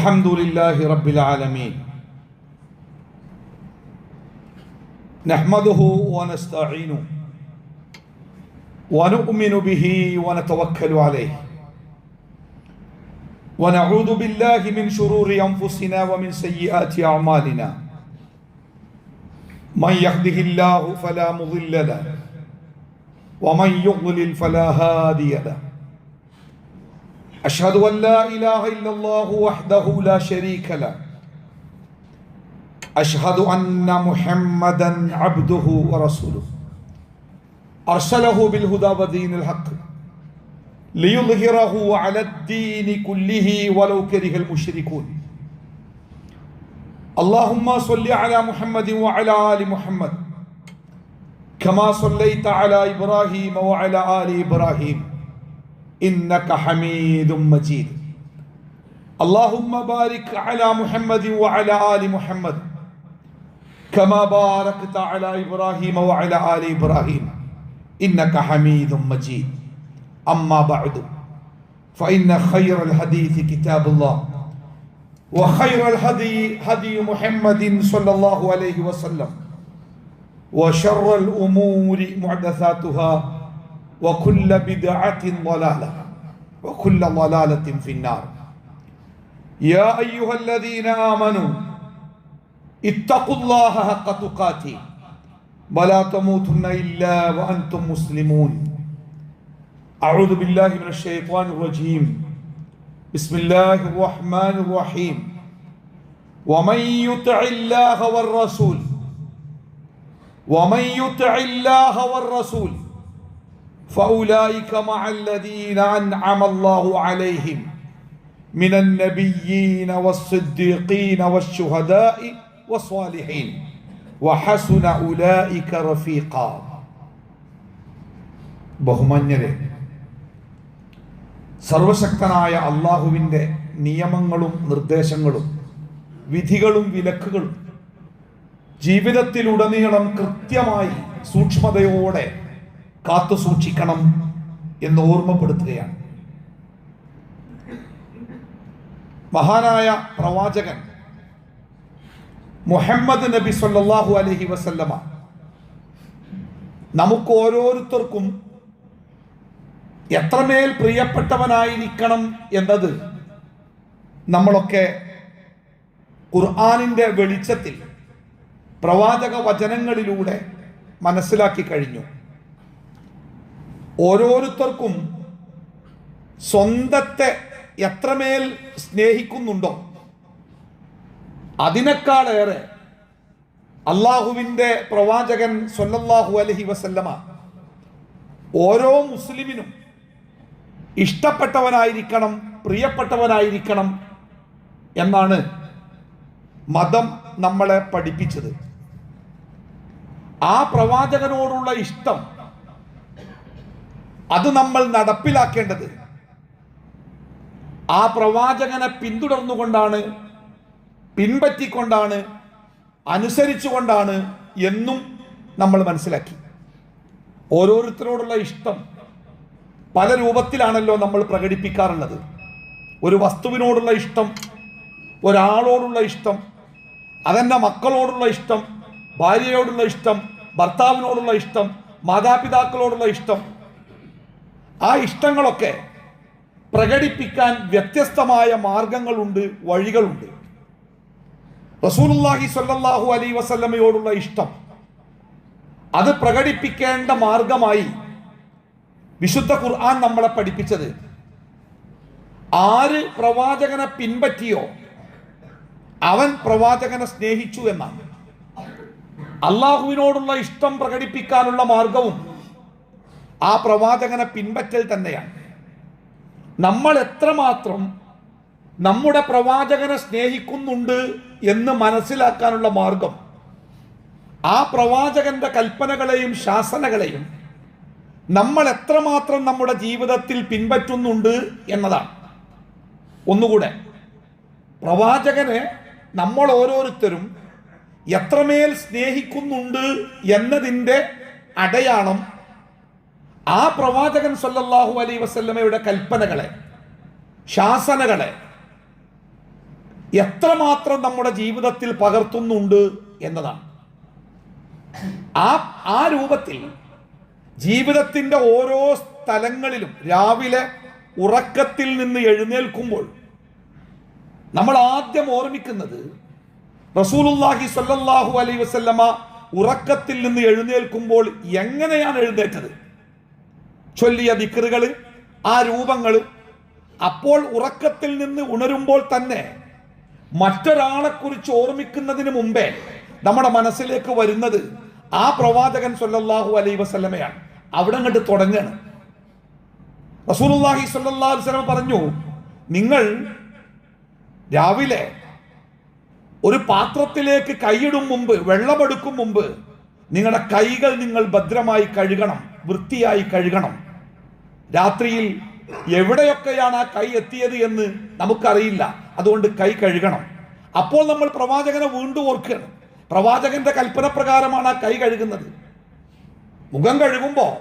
الحمد لله رب العالمين نحمده ونستعينه ونؤمن به ونتوكل عليه ونعوذ بالله من شرور أنفسنا ومن سيئات أعمالنا من يهده الله فلا مضل له ومن يضلل فلا هادي له أشهد أن لا إله إلا الله وحده لا شريك له أشهد أن محمدا عبده ورسوله أرسله بالهدى ودين الحق ليظهره على الدين كله ولو كره المشركون اللهم صل على محمد وعلى آل محمد كما صليت على إبراهيم وعلى آل إبراهيم إنك حميد مجيد اللهم بارك على محمد وعلى آل محمد كما باركت على إبراهيم وعلى آل إبراهيم إنك حميد مجيد أما بعد فإن خير الحديث كتاب الله وخير الهدي هدي محمد صلى الله عليه وسلم وشر الأمور محدثاتها وكل بدعة ضلالة وكل ضلالة في النار يا أيها الذين آمنوا اتقوا الله حق تقاته ولا تموتن إلا وأنتم مسلمون أعوذ بالله من الشيطان الرجيم بسم الله الرحمن الرحيم ومن يطع الله والرسول فأولئك مع الذين أنعم الله عليهم من النبيين والصديقين والشهداء والصالحين وحسن أولئك رفيقا ബഹുമാന്യരെ, സർവശക്തനായ അള്ളാഹുവിൻ്റെ നിയമങ്ങളും നിർദ്ദേശങ്ങളും വിധികളും വിലക്കുകളും ജീവിതത്തിലുടനീളം കൃത്യമായി സൂക്ഷ്മതയോടെ കാത്തു സൂക്ഷിക്കണം എന്ന് ഓർമ്മപ്പെടുത്തുകയാണ്. മഹാനായ പ്രവാചകൻ മുഹമ്മദ് നബി സല്ലല്ലാഹു അലൈഹി വസല്ലമ നമുക്ക് ഓരോരുത്തർക്കും എത്രമേൽ പ്രിയപ്പെട്ടവനായിരിക്കണം എന്നത് നമ്മളൊക്കെ ഖുർആനിൻ്റെ വെളിച്ചത്തിൽ പ്രവാചക വചനങ്ങളിലൂടെ മനസ്സിലാക്കി കഴിഞ്ഞു. ഓരോരുത്തർക്കും സ്വന്തത്തെ എത്രമേൽ സ്നേഹിക്കുന്നുണ്ടോ അതിനേക്കാളേറെ അള്ളാഹുവിൻ്റെ പ്രവാചകൻ സ്വല്ലല്ലാഹു അലൈഹി വസല്ലമ ഓരോ മുസ്ലിമിനും ഇഷ്ടപ്പെട്ടവനായിരിക്കണം, പ്രിയപ്പെട്ടവനായിരിക്കണം എന്നാണ് മതം നമ്മളെ പഠിപ്പിച്ചത്. ആ പ്രവാചകനോടുള്ള ഇഷ്ടം അത് നമ്മൾ നടപ്പിലാക്കേണ്ടത് ആ പ്രവാചകനെ പിന്തുടർന്നുകൊണ്ടാണ്, പിൻപറ്റിക്കൊണ്ടാണ്, അനുസരിച്ചുകൊണ്ടാണ് എന്നും നമ്മൾ മനസ്സിലാക്കി. ഓരോരുത്തരോടുള്ള ഇഷ്ടം പല രൂപത്തിലാണല്ലോ നമ്മൾ പ്രകടിപ്പിക്കാറുള്ളത്. ഒരു വസ്തുവിനോടുള്ള ഇഷ്ടം, ഒരാളോടുള്ള ഇഷ്ടം, അതെൻ്റെ മക്കളോടുള്ള ഇഷ്ടം, ഭാര്യയോടുള്ള ഇഷ്ടം, ഭർത്താവിനോടുള്ള ഇഷ്ടം, മാതാപിതാക്കളോടുള്ള ഇഷ്ടം. ആ ഇഷ്ടങ്ങളൊക്കെ പ്രകടിപ്പിക്കാൻ വ്യത്യസ്തമായ മാർഗങ്ങളുണ്ട്, വഴികളുണ്ട്. റസൂലുള്ളാഹി സ്വല്ലല്ലാഹു അലൈഹി വസല്ലമയോടുള്ള ഇഷ്ടം അത് പ്രകടിപ്പിക്കേണ്ട മാർഗമായി വിശുദ്ധ ഖുർആൻ നമ്മളെ പഠിപ്പിച്ചത് ആര് പ്രവാചകനെ പിൻപറ്റിയോ അവൻ പ്രവാചകനെ സ്നേഹിച്ചു എന്നാണ്. അള്ളാഹുവിനോടുള്ള ഇഷ്ടം പ്രകടിപ്പിക്കാനുള്ള മാർഗവും ആ പ്രവാചകനെ പിൻപറ്റൽ തന്നെയാണ്. നമ്മൾ എത്രമാത്രം നമ്മുടെ പ്രവാചകനെ സ്നേഹിക്കുന്നുണ്ട് എന്ന് മനസ്സിലാക്കാനുള്ള മാർഗം ആ പ്രവാചകന്റെ കൽപ്പനകളെയും ശാസനകളെയും നമ്മൾ എത്രമാത്രം നമ്മുടെ ജീവിതത്തിൽ പിൻപറ്റുന്നുണ്ട് എന്നതാണ്. ഒന്നുകൂടെ, പ്രവാചകനെ നമ്മൾ ഓരോരുത്തരും എത്രമേൽ സ്നേഹിക്കുന്നുണ്ട് എന്നതിൻ്റെ അടയാളം ആ പ്രവാചകൻ സല്ലല്ലാഹു അലൈഹി വസല്ലമയുടെ കൽപ്പനകളെ, ശാസനകളെ എത്രമാത്രം നമ്മുടെ ജീവിതത്തിൽ പകർത്തുന്നുണ്ട് എന്നതാണ്. ആ രൂപത്തിൽ ജീവിതത്തിൻ്റെ ഓരോ സ്ഥലങ്ങളിലും രാവിലെ ഉറക്കത്തിൽ നിന്ന് എഴുന്നേൽക്കുമ്പോൾ നമ്മൾ ആദ്യം ഓർമ്മിക്കുന്നത് റസൂലുള്ളാഹി സ്വല്ലല്ലാഹു അലൈഹി വസല്ലമ ഉറക്കത്തിൽ നിന്ന് എഴുന്നേൽക്കുമ്പോൾ എങ്ങനെയാണ് എഴുന്നേറ്റത്, ചൊല്ലിയ ദിക്റുകൾ, ആ രൂപങ്ങൾ. അപ്പോൾ ഉറക്കത്തിൽ നിന്ന് ഉണരുമ്പോൾ തന്നെ മറ്റൊരാളെക്കുറിച്ച് ഓർമ്മിക്കുന്നതിന് മുമ്പേ നമ്മുടെ മനസ്സിലേക്ക് വരുന്നത് ആ പ്രവാചകൻ സ്വല്ലല്ലാഹു അലൈഹി വസല്ലമയാണ്. അവിടെ അങ്ങോട്ട് തുടങ്ങുകയാണ്. റസൂലുള്ളാഹി സ്വല്ലല്ലാഹു അലൈഹി വസല്ലമ പറഞ്ഞു, നിങ്ങൾ രാവിലെ ഒരു പാത്രത്തിലേക്ക് കൈയിടും മുമ്പ്, വെള്ളമെടുക്കും മുമ്പ് നിങ്ങളുടെ കൈകൾ നിങ്ങൾ ഭദ്രമായി കഴുകണം, വൃത്തിയായി കഴുകണം. രാത്രിയിൽ എവിടെയൊക്കെയാണ് ആ കൈ എത്തിയത് എന്ന് നമുക്കറിയില്ല, അതുകൊണ്ട് കൈ കഴുകണം. അപ്പോൾ നമ്മൾ പ്രവാചകനെ വീണ്ടും ഓർക്കുകയാണ്. പ്രവാചകന്റെ കൽപ്പന പ്രകാരമാണ് ആ കൈ കഴുകുന്നത്. മുഖം കഴുകുമ്പോൾ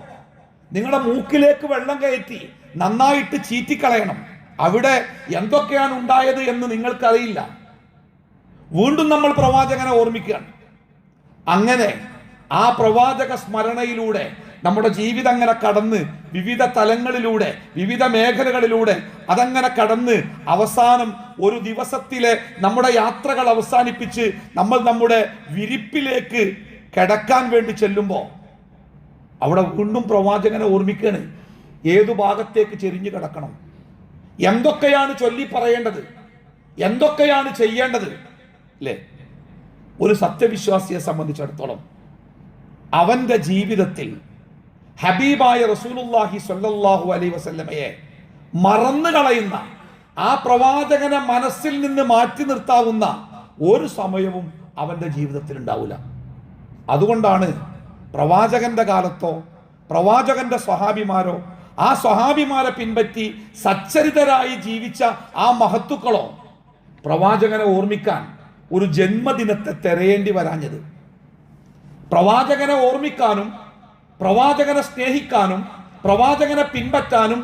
നിങ്ങളുടെ മൂക്കിലേക്ക് വെള്ളം കയറ്റി നന്നായിട്ട് ചീറ്റിക്കളയണം. അവിടെ എന്തൊക്കെയാണ് ഉണ്ടായത് എന്ന് നിങ്ങൾക്കറിയില്ല. വീണ്ടും നമ്മൾ പ്രവാചകനെ ഓർമ്മിക്കുകയാണ്. അങ്ങനെ ആ പ്രവാചക സ്മരണയിലൂടെ നമ്മുടെ ജീവിതം അങ്ങനെ കടന്ന് വിവിധ തലങ്ങളിലൂടെ, വിവിധ മേഖലകളിലൂടെ അതങ്ങനെ കടന്ന് അവസാനം ഒരു ദിവസത്തിലെ നമ്മുടെ യാത്രകൾ അവസാനിപ്പിച്ച് നമ്മൾ നമ്മുടെ വിരിപ്പിലേക്ക് കിടക്കാൻ വേണ്ടി ചെല്ലുമ്പോൾ അവിടെ വീണ്ടും പ്രവാചകനെ ഓർമ്മിക്കുകയാണ്. ഏതു ഭാഗത്തേക്ക് ചെരിഞ്ഞു കിടക്കണം, എന്തൊക്കെയാണ് ചൊല്ലി പറയേണ്ടത്, എന്തൊക്കെയാണ് ചെയ്യേണ്ടത് അല്ലേ? ഒരു സത്യവിശ്വാസിയെ സംബന്ധിച്ചിടത്തോളം അവന്റെ ജീവിതത്തിൽ ഹബീബായ റസൂലുള്ളാഹി സ്വല്ലല്ലാഹു അലൈഹി വസല്ലമയെ മറന്നു കളയുന്ന, ആ പ്രവാചകനെ മനസ്സിൽ നിന്ന് മാറ്റി നിർത്താവുന്ന ഒരു സമയവും അവന്റെ ജീവിതത്തിൽ ഉണ്ടാവില്ല. അതുകൊണ്ടാണ് പ്രവാചകന്റെ കാലത്തോ പ്രവാചകന്റെ സ്വഹാബിമാരോ ആ സ്വഹാബിമാരെ പിൻപറ്റി സച്ചരിതരായി ജീവിച്ച ആ മഹത്തുക്കളോ പ്രവാചകനെ ഓർമ്മിക്കാൻ ഒരു ജന്മദിനത്തെ തിരയേണ്ടി വരാഞ്ഞത്. പ്രവാചകനെ ഓർമ്മിക്കാനും പ്രവാചകനെ സ്നേഹിക്കാനും പ്രവാചകനെ പിൻപറ്റാനും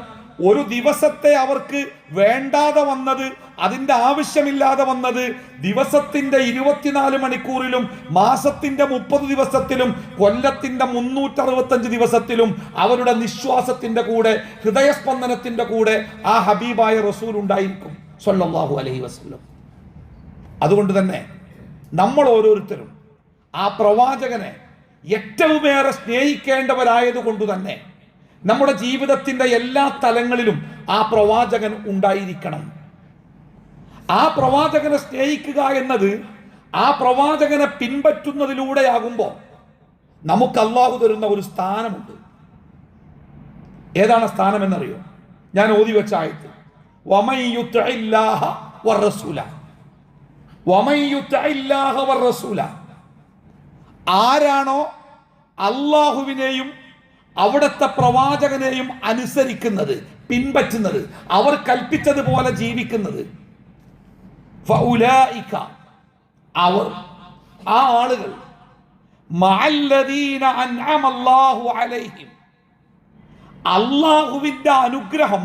ഒരു ദിവസത്തെ അവർക്ക് വേണ്ടാതെ വന്നത്, അതിൻ്റെ ആവശ്യമില്ലാതെ വന്നത് ദിവസത്തിന്റെ 24 മണിക്കൂറിലും മാസത്തിന്റെ 30 ദിവസത്തിലും കൊല്ലത്തിന്റെ 365 ദിവസത്തിലും അവരുടെ നിശ്വാസത്തിന്റെ കൂടെ, ഹൃദയസ്പന്ദനത്തിന്റെ കൂടെ ആ ഹബീബായ റസൂൽ ഉണ്ടായിരിക്കും സ്വല്ലല്ലാഹു അലൈഹി വസല്ലം. അതുകൊണ്ട് തന്നെ നമ്മൾ ഓരോരുത്തരും ആ പ്രവാചകനെ ഏറ്റവുമേറെ സ്നേഹിക്കേണ്ടവരായതുകൊണ്ട് തന്നെ നമ്മുടെ ജീവിതത്തിന്റെ എല്ലാ തലങ്ങളിലും ആ പ്രവാചകൻ ഉണ്ടായിരിക്കണം. ആ പ്രവാചകനെ സ്നേഹിക്കുക എന്നത് ആ പ്രവാചകനെ പിൻപറ്റുന്നതിലൂടെയാകുമ്പോൾ നമുക്ക് അല്ലാഹു തരുന്ന ഒരു സ്ഥാനമുണ്ട്. ഏതാണ് സ്ഥാനം എന്നറിയോ? ഞാൻ ഓതി വെച്ച ആയത്ത്, വമൻ യുത്ഇല്ലാഹ വറസൂല, വമൻ യുത്ഇല്ലാഹ വറസൂല. ആരാണോ അല്ലാഹുവിനെയും അവിടുത്തെ പ്രവാചകനെയും അനുസരിക്കുന്നത്, പിൻപറ്റുന്നത്, അവർ കൽപ്പിച്ചതുപോലെ ജീവിക്കുന്നത്, ഫഉലൈക, അവർ, ആ ആളുകൾ, മഅല്ലദീന അൻഅമല്ലാഹു അലൈഹിം, അല്ലാഹുവിന്റെ അനുഗ്രഹം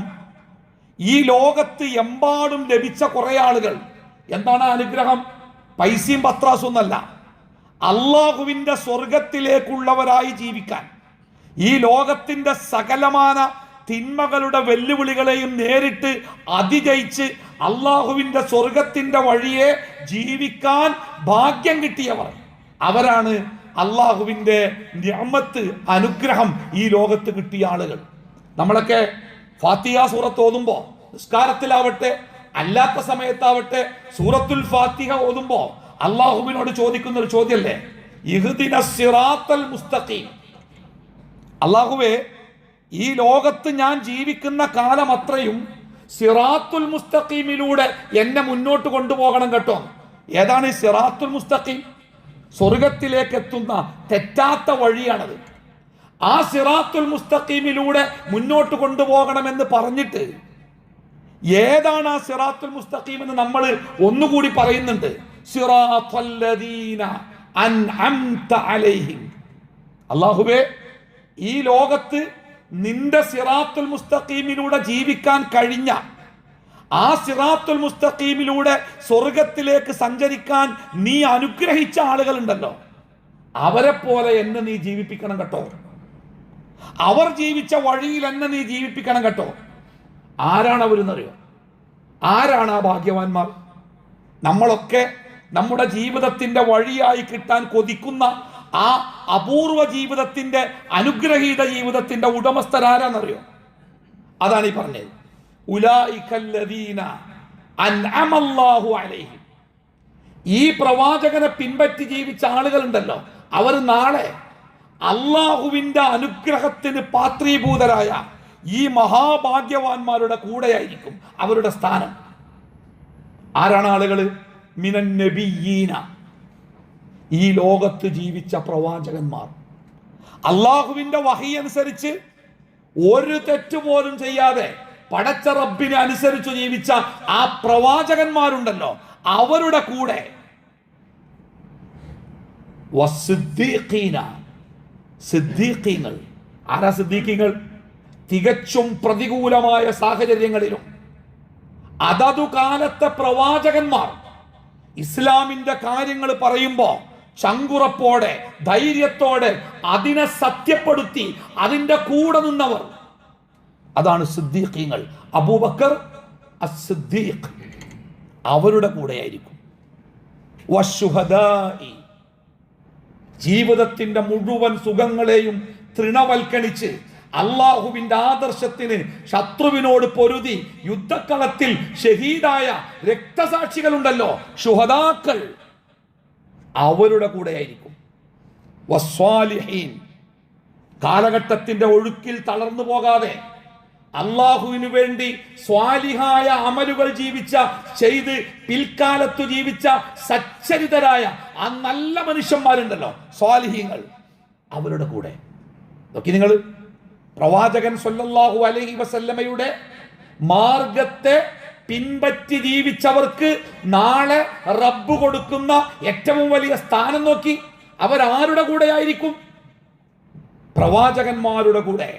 ഈ ലോകത്ത് എമ്പാടും ലഭിച്ച കുറെ ആളുകൾ. എന്താണ് അനുഗ്രഹം? പൈസയും പത്രാസും ഒന്നല്ല, അല്ലാഹുവിന്റെ സ്വർഗത്തിലേക്കുള്ളവരായി ജീവിക്കാൻ, ഈ ലോകത്തിന്റെ സകലമാന തിന്മകളുടെ വെല്ലുവിളികളെയും നേരിട്ട് അതിജയിച്ച് അല്ലാഹുവിന്റെ സ്വർഗത്തിന്റെ വഴിയെ ജീവിക്കാൻ ഭാഗ്യം കിട്ടിയവർ, അവരാണ് അല്ലാഹുവിന്റെ നിഅമത്ത്, അനുഗ്രഹം ഈ ലോകത്ത് കിട്ടിയ ആളുകൾ. നമ്മളൊക്കെ ഫാത്തിഹ സൂറത്ത് ഓതുമ്പോ, നിസ്കാരത്തിലാവട്ടെ അല്ലാത്ത സമയത്താവട്ടെ, സൂറത്തുൽ ഫാത്തിഹ ഓതുമ്പോ അല്ലാഹുവിനോട് ചോദിക്കുന്ന ഒരു ചോദ്യമല്ലേ, ഇഹ്ദിനസ് സിറാത്തൽ മുസ്തഖീം, അല്ലാഹുവേ ഈ ലോകത്ത് ഞാൻ ജീവിക്കുന്ന കാലം അത്രയും സിറാത്തുൽ മുസ്തഖീമിലൂടെ എന്നെ മുന്നോട്ട് കൊണ്ടുപോകണം കേട്ടോ. ഏതാണ് ഈ സിറാത്തുൽ മുസ്തഖീം? സ്വർഗത്തിലേക്ക് എത്തുന്ന തെറ്റാത്ത വഴിയാണത്. ആ സിറാത്തുൽ മുസ്തഖീമിലൂടെ മുന്നോട്ട് കൊണ്ടുപോകണമെന്ന് പറഞ്ഞിട്ട് ഏതാണ് ആ സിറാത്തുൽ മുസ്തഖീം എന്ന് നമ്മൾ ഒന്നുകൂടി പറയുന്നുണ്ട്, സിറാത്തല്ലദീന അൻഅംത അലൈഹിം. അല്ലാഹുവേ ഈ ലോകത്ത് നിന്റെ സിറാത്തുൽ മുസ്തഖീമിലൂടെ ജീവിക്കാൻ കഴിഞ്ഞ ആ സിറാത്തുൽ മുസ്തഖീമിലൂടെ സ്വർഗത്തിലേക്ക് സഞ്ചരിക്കാൻ നീ അനുഗ്രഹിച്ച ആളുകളുണ്ടല്ലോ, അവരെ പോലെ എന്നെ നീ ജീവിപ്പിക്കണം കേട്ടോ. അവർ ജീവിച്ച വഴിയിൽ എന്നെ നീ ജീവിപ്പിക്കണം കേട്ടോ. ആരാണ് അവരെന്നറിയോ? ആരാണ് ആ ഭാഗ്യവാന്മാർ? നമ്മളൊക്കെ നമ്മുടെ ജീവിതത്തിന്റെ വഴിയായി കിട്ടാൻ കൊതിക്കുന്ന ആ അപൂർവ ജീവിതത്തിന്റെ, അനുഗ്രഹീത ജീവിതത്തിന്റെ ഉടമസ്ഥരാരാന്നറിയോ? അതാണ് ഈ പറഞ്ഞത്. ഉലൈകല്ലദീന അൻഅമല്ലാഹു അലൈഹിം. ഈ പ്രവാചകനെ പിൻപറ്റി ജീവിച്ച ആളുകളുണ്ടല്ലോ, അവർ നാളെ അള്ളാഹുവിന്റെ അനുഗ്രഹത്തിന് പാത്രീഭൂതരായ ഈ മഹാഭാഗ്യവാന്മാരുടെ കൂടെയായിരിക്കും അവരുടെ സ്ഥാനം. ആരാണ് ആളുകൾ? മിനൻ നബിയ്യീന, ഈ ലോകത്ത് ജീവിച്ച പ്രവാചകന്മാർ. അള്ളാഹുവിന്റെ വഹി അനുസരിച്ച് ഒരു തെറ്റുപോലും ചെയ്യാതെ പടച്ച റബ്ബിനെ അനുസരിച്ച് ജീവിച്ച ആ പ്രവാചകന്മാരുണ്ടല്ലോ, അവരുടെ കൂടെ വസ്സിദ്ദീഖീന, സിദ്ദീഖീങ്ങൾ. ആരാ സിദ്ദീഖീങ്ങൾ? തികച്ചും പ്രതികൂലമായ സാഹചര്യങ്ങളിലും അതതു കാലത്തെ പ്രവാചകന്മാർ ഇസ്ലാമിന്റെ കാര്യങ്ങൾ പറയുമ്പോ ചങ്കുറപ്പോടെ, ധൈര്യത്തോടെ അതിനെ സത്യപ്പെടുത്തി അതിന്റെ കൂടെ നിന്നവർ, അതാണ് സിദ്ദീഖീങ്ങൾ. അബൂബക്കർ അസ്-സിദ്ദീഖ് അവരുടെ കൂടെയായിരിക്കും. വശുഹദാഇ, ജീവിതത്തിന്റെ മുഴുവൻ സുഖങ്ങളെയും തൃണവൽക്കരിച്ച് അള്ളാഹുവിന്റെ ആദർശത്തിന് ശത്രുവിനോട് പൊരുതി യുദ്ധക്കളത്തിൽ ഷഹീദായ രക്തസാക്ഷികളുണ്ടല്ലോ, ശുഹദാക്കൾ, അവരുടെ കൂടെയായിരിക്കും. വസ്വാലിഹീൻ, കാലഘട്ടത്തിന്റെ ഒഴുക്കിൽ തളർന്നു പോകാതെ അള്ളാഹുവിനു വേണ്ടി സ്വാലിഹായ അമലുകൾ ചെയ്ത് പിൽക്കാലത്തു ജീവിച്ച സച്ചരിതരായ ആ നല്ല മനുഷ്യന്മാരുണ്ടല്ലോ, സ്വാലിഹീങ്ങൾ, അവരുടെ കൂടെ. നോക്കി നിങ്ങൾ, പ്രവാചകൻ സല്ലല്ലാഹു അലൈഹി വസല്ലമയുടെ മാർഗത്തെ പിൻപറ്റി ജീവിച്ചവർക്ക് നാളെ റബ്ബ് കൊടുക്കുന്ന ഏറ്റവും വലിയ സ്ഥാനം നോക്കി. അവരാരുടെ കൂടെയായിരിക്കും? പ്രവാചകന്മാരുടെ കൂടെ,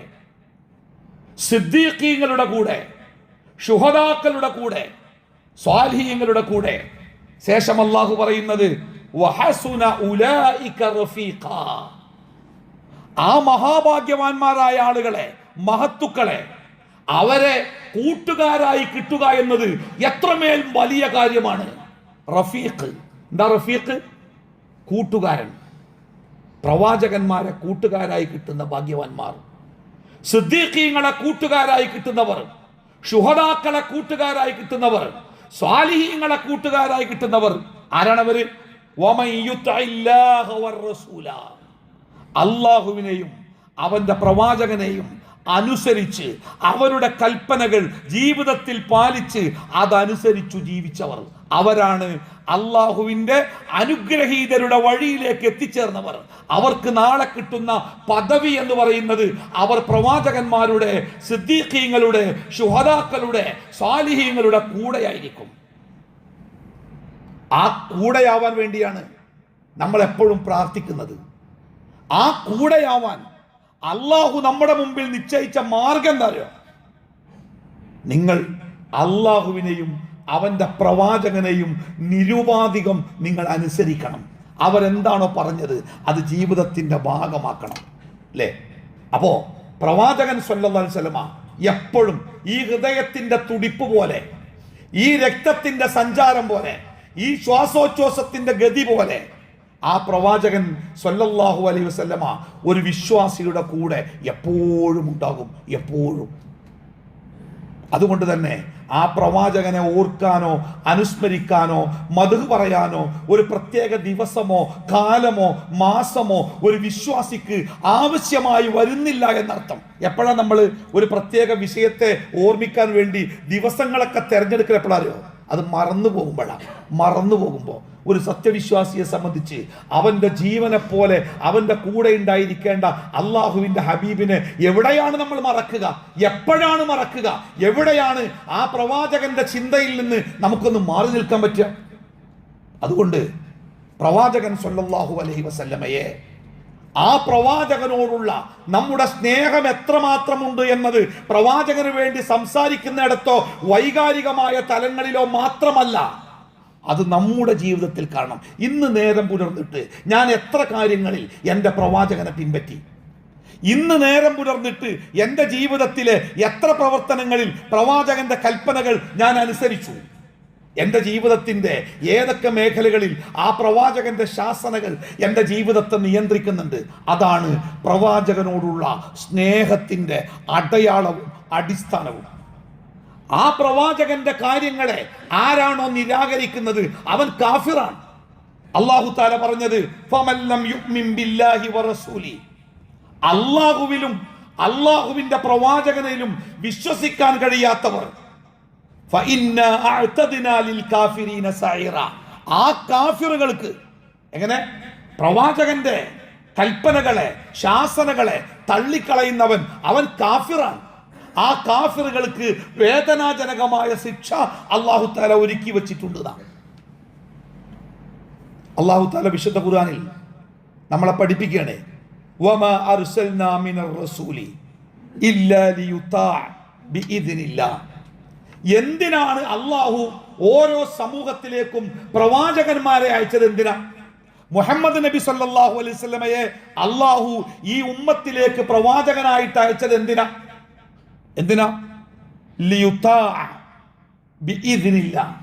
സിദ്ദീഖീങ്ങളുടെ കൂടെ, ശുഹദാക്കളുടെ കൂടെ, സ്വാലിഹീങ്ങളുടെ കൂടെ. ശേഷം അല്ലാഹു പറയുന്നത് വഹസുന ഉലൈക റഫീഖാ. ആ മഹാഭാഗ്യവാന്മാരായ ആളുകളെ, മഹത്തുക്കളെ, അവരെ കൂട്ടുകാരായി കിട്ടുക എന്നത് എത്രമേൽ വലിയ കാര്യമാണ്. റഫീഖ്, എന്താ റഫീഖ്? കൂട്ടുകാരൻ. പ്രവാചകന്മാരെ കൂട്ടുകാരായി കിട്ടുന്ന ഭാഗ്യവാന്മാർ, സിദ്ദീഖീങ്ങളെ കൂട്ടുകാരായി കിട്ടുന്നവർ, ശുഹദാക്കളെ കൂട്ടുകാരായി കിട്ടുന്നവർ, സ്വാലിഹീങ്ങളെ കൂട്ടുകാരായി കിട്ടുന്നവർ ആരാണവര്? വമൻ യുതഇല്ലാഹ വറസൂല, അള്ളാഹുവിനെയും അവന്റെ പ്രവാചകനെയും അനുസരിച്ച് അവരുടെ കൽപ്പനകൾ ജീവിതത്തിൽ പാലിച്ച് അതനുസരിച്ചു ജീവിച്ചവർ, അവരാണ് അള്ളാഹുവിന്റെ അനുഗ്രഹീതരുടെ വഴിയിലേക്ക് എത്തിച്ചേർന്നവർ. അവർക്ക് നാളെ കിട്ടുന്ന പദവി എന്ന് പറയുന്നത് അവർ പ്രവാചകന്മാരുടെ, സിദ്ദീഖീങ്ങളുടെ, ശുഹദാക്കളുടെ, സ്വാലിഹീങ്ങളുടെ കൂടെയായിരിക്കും. ആ കൂടെയാവാൻ വേണ്ടിയാണ് നമ്മൾ എപ്പോഴും പ്രാർത്ഥിക്കുന്നത്. ആ കൂടെയാവാൻ അള്ളാഹു നമ്മുടെ മുമ്പിൽ നിശ്ചയിച്ച മാർഗം എന്താ അറിയോ? നിങ്ങൾ അള്ളാഹുവിനെയും അവന്റെ പ്രവാചകനെയും നിരുപാധികം നിങ്ങൾ അനുസരിക്കണം. അവരെന്താണോ പറഞ്ഞത് അത് ജീവിതത്തിന്റെ ഭാഗമാക്കണം, അല്ലേ? അപ്പോ പ്രവാചകൻ സല്ലല്ലാഹു അലൈഹി വസല്ലമ എപ്പോഴും ഈ ഹൃദയത്തിന്റെ തുടിപ്പ് പോലെ, ഈ രക്തത്തിന്റെ സഞ്ചാരം പോലെ, ഈ ശ്വാസോച്ഛ്വാസത്തിന്റെ ഗതി പോലെ ആ പ്രവാചകൻ സല്ലല്ലാഹു അലൈഹി വസല്ലമ ഒരു വിശ്വാസിയുടെ കൂടെ എപ്പോഴും ഉണ്ടാകും, എപ്പോഴും. അതുകൊണ്ട് തന്നെ ആ പ്രവാചകനെ ഓർക്കാനോ അനുസ്മരിക്കാനോ മദ്ഹ് പറയാനോ ഒരു പ്രത്യേക ദിവസമോ കാലമോ മാസമോ ഒരു വിശ്വാസിക്ക് ആവശ്യമായി വരുന്നില്ല എന്നർത്ഥം. എപ്പോഴാണ് നമ്മൾ ഒരു പ്രത്യേക വിഷയത്തെ ഓർമ്മിക്കാൻ വേണ്ടി ദിവസങ്ങളൊക്കെ തിരഞ്ഞെടുക്കുക? എപ്പോഴാറിയോ? അത് മറന്നു പോകുമ്പോൾ ഒരു സത്യവിശ്വാസിയെ സംബന്ധിച്ച് അവന്റെ ജീവനെ പോലെ അവന്റെ കൂടെ ഉണ്ടായിരിക്കേണ്ട അള്ളാഹുവിന്റെ ഹബീബിനെ എവിടെയാണ് നമ്മൾ മറക്കുക? എപ്പോഴാണ് മറക്കുക? എവിടെയാണ് ആ പ്രവാചകന്റെ ചിന്തയിൽ നിന്ന് നമുക്കൊന്ന് മാറി നിൽക്കാൻ പറ്റുക? അതുകൊണ്ട് പ്രവാചകൻ സല്ലല്ലാഹു അലൈഹി വസല്ലമയെ ആ പ്രവാചകനോടുള്ള നമ്മുടെ സ്നേഹം എത്രമാത്രമുണ്ട് എന്നത് പ്രവാചകന് വേണ്ടി സംസാരിക്കുന്നിടത്തോ വൈകാരികമായ തലങ്ങളിലോ മാത്രമല്ല, അത് നമ്മുടെ ജീവിതത്തിൽ കാണണം. ഇന്ന് നേരം പുലർന്നിട്ട് ഞാൻ എത്ര കാര്യങ്ങളിൽ എൻ്റെ പ്രവാചകനെ പിൻപറ്റി, ഇന്ന് നേരം പുലർന്നിട്ട് എൻ്റെ ജീവിതത്തിലെ എത്ര പ്രവർത്തനങ്ങളിൽ പ്രവാചകന്റെ കൽപ്പനകൾ ഞാൻ അനുസരിച്ചു, എൻ്റെ ജീവിതത്തിൻ്റെ ഏതൊക്കെ മേഖലകളിൽ ആ പ്രവാചകന്റെ ശാസനകൾ എൻ്റെ ജീവിതത്തെ നിയന്ത്രിക്കുന്നുണ്ട്. അതാണ് പ്രവാചകനോടുള്ള സ്നേഹത്തിൻ്റെ അടയാളവും അടിസ്ഥാനവും. ആ പ്രവാചകന്റെ കാര്യങ്ങളെ ആരാണോ നിരാകരിക്കുന്നത് അവൻ കാഫിറാണ്. അല്ലാഹു തആല പറഞ്ഞത് ഫമല്ലം യുഅ്മിൻ ബില്ലാഹി വറസൂലി, അല്ലാഹുവിലും അല്ലാഹുവിന്റെ പ്രവാചകനിലും വിശ്വസിക്കാൻ കഴിയാത്തവർ ഫഇന്നാ അഅ്തദ്നാ ലിൽ കാഫിരീന സഈറ, ആ കാഫിറുകൾക്ക് എങ്ങനെ പ്രവാചകന്റെ കൽപ്പനകളെ ശാസനകളെ തള്ളിക്കളയുന്നവൻ അവൻ കാഫിറാണ്. ആ കാഫിറുകൾക്ക് വേദനാജനകമായ ശിക്ഷ അല്ലാഹു തആല ഒരുക്കി വെച്ചിട്ടുണ്ട്. അല്ലാഹു തആല വിശുദ്ധ ഖുർആനിൽ നമ്മളെ പഠിപ്പിക്കുകയാണ്, വമാ അർസൽനാ മിനർ റസൂലി ഇല്ലാ ലിയുതാഅ ബിഇദ്നില്ലാഹ്. എന്തിനാണ് അല്ലാഹു ഓരോ സമൂഹത്തിലേക്കും പ്രവാചകന്മാരെ അയച്ചത്? എന്തിനാ? മുഹമ്മദ് നബി സല്ലല്ലാഹു അലൈഹി വസല്ലമയെ അല്ലാഹു ഈ ഉമ്മത്തിലേക്ക് പ്രവാചകനായിട്ട് അയച്ചത് എന്തിനാ? ലിയുതാഅ ബിഇദ്നില്ലാഹ്,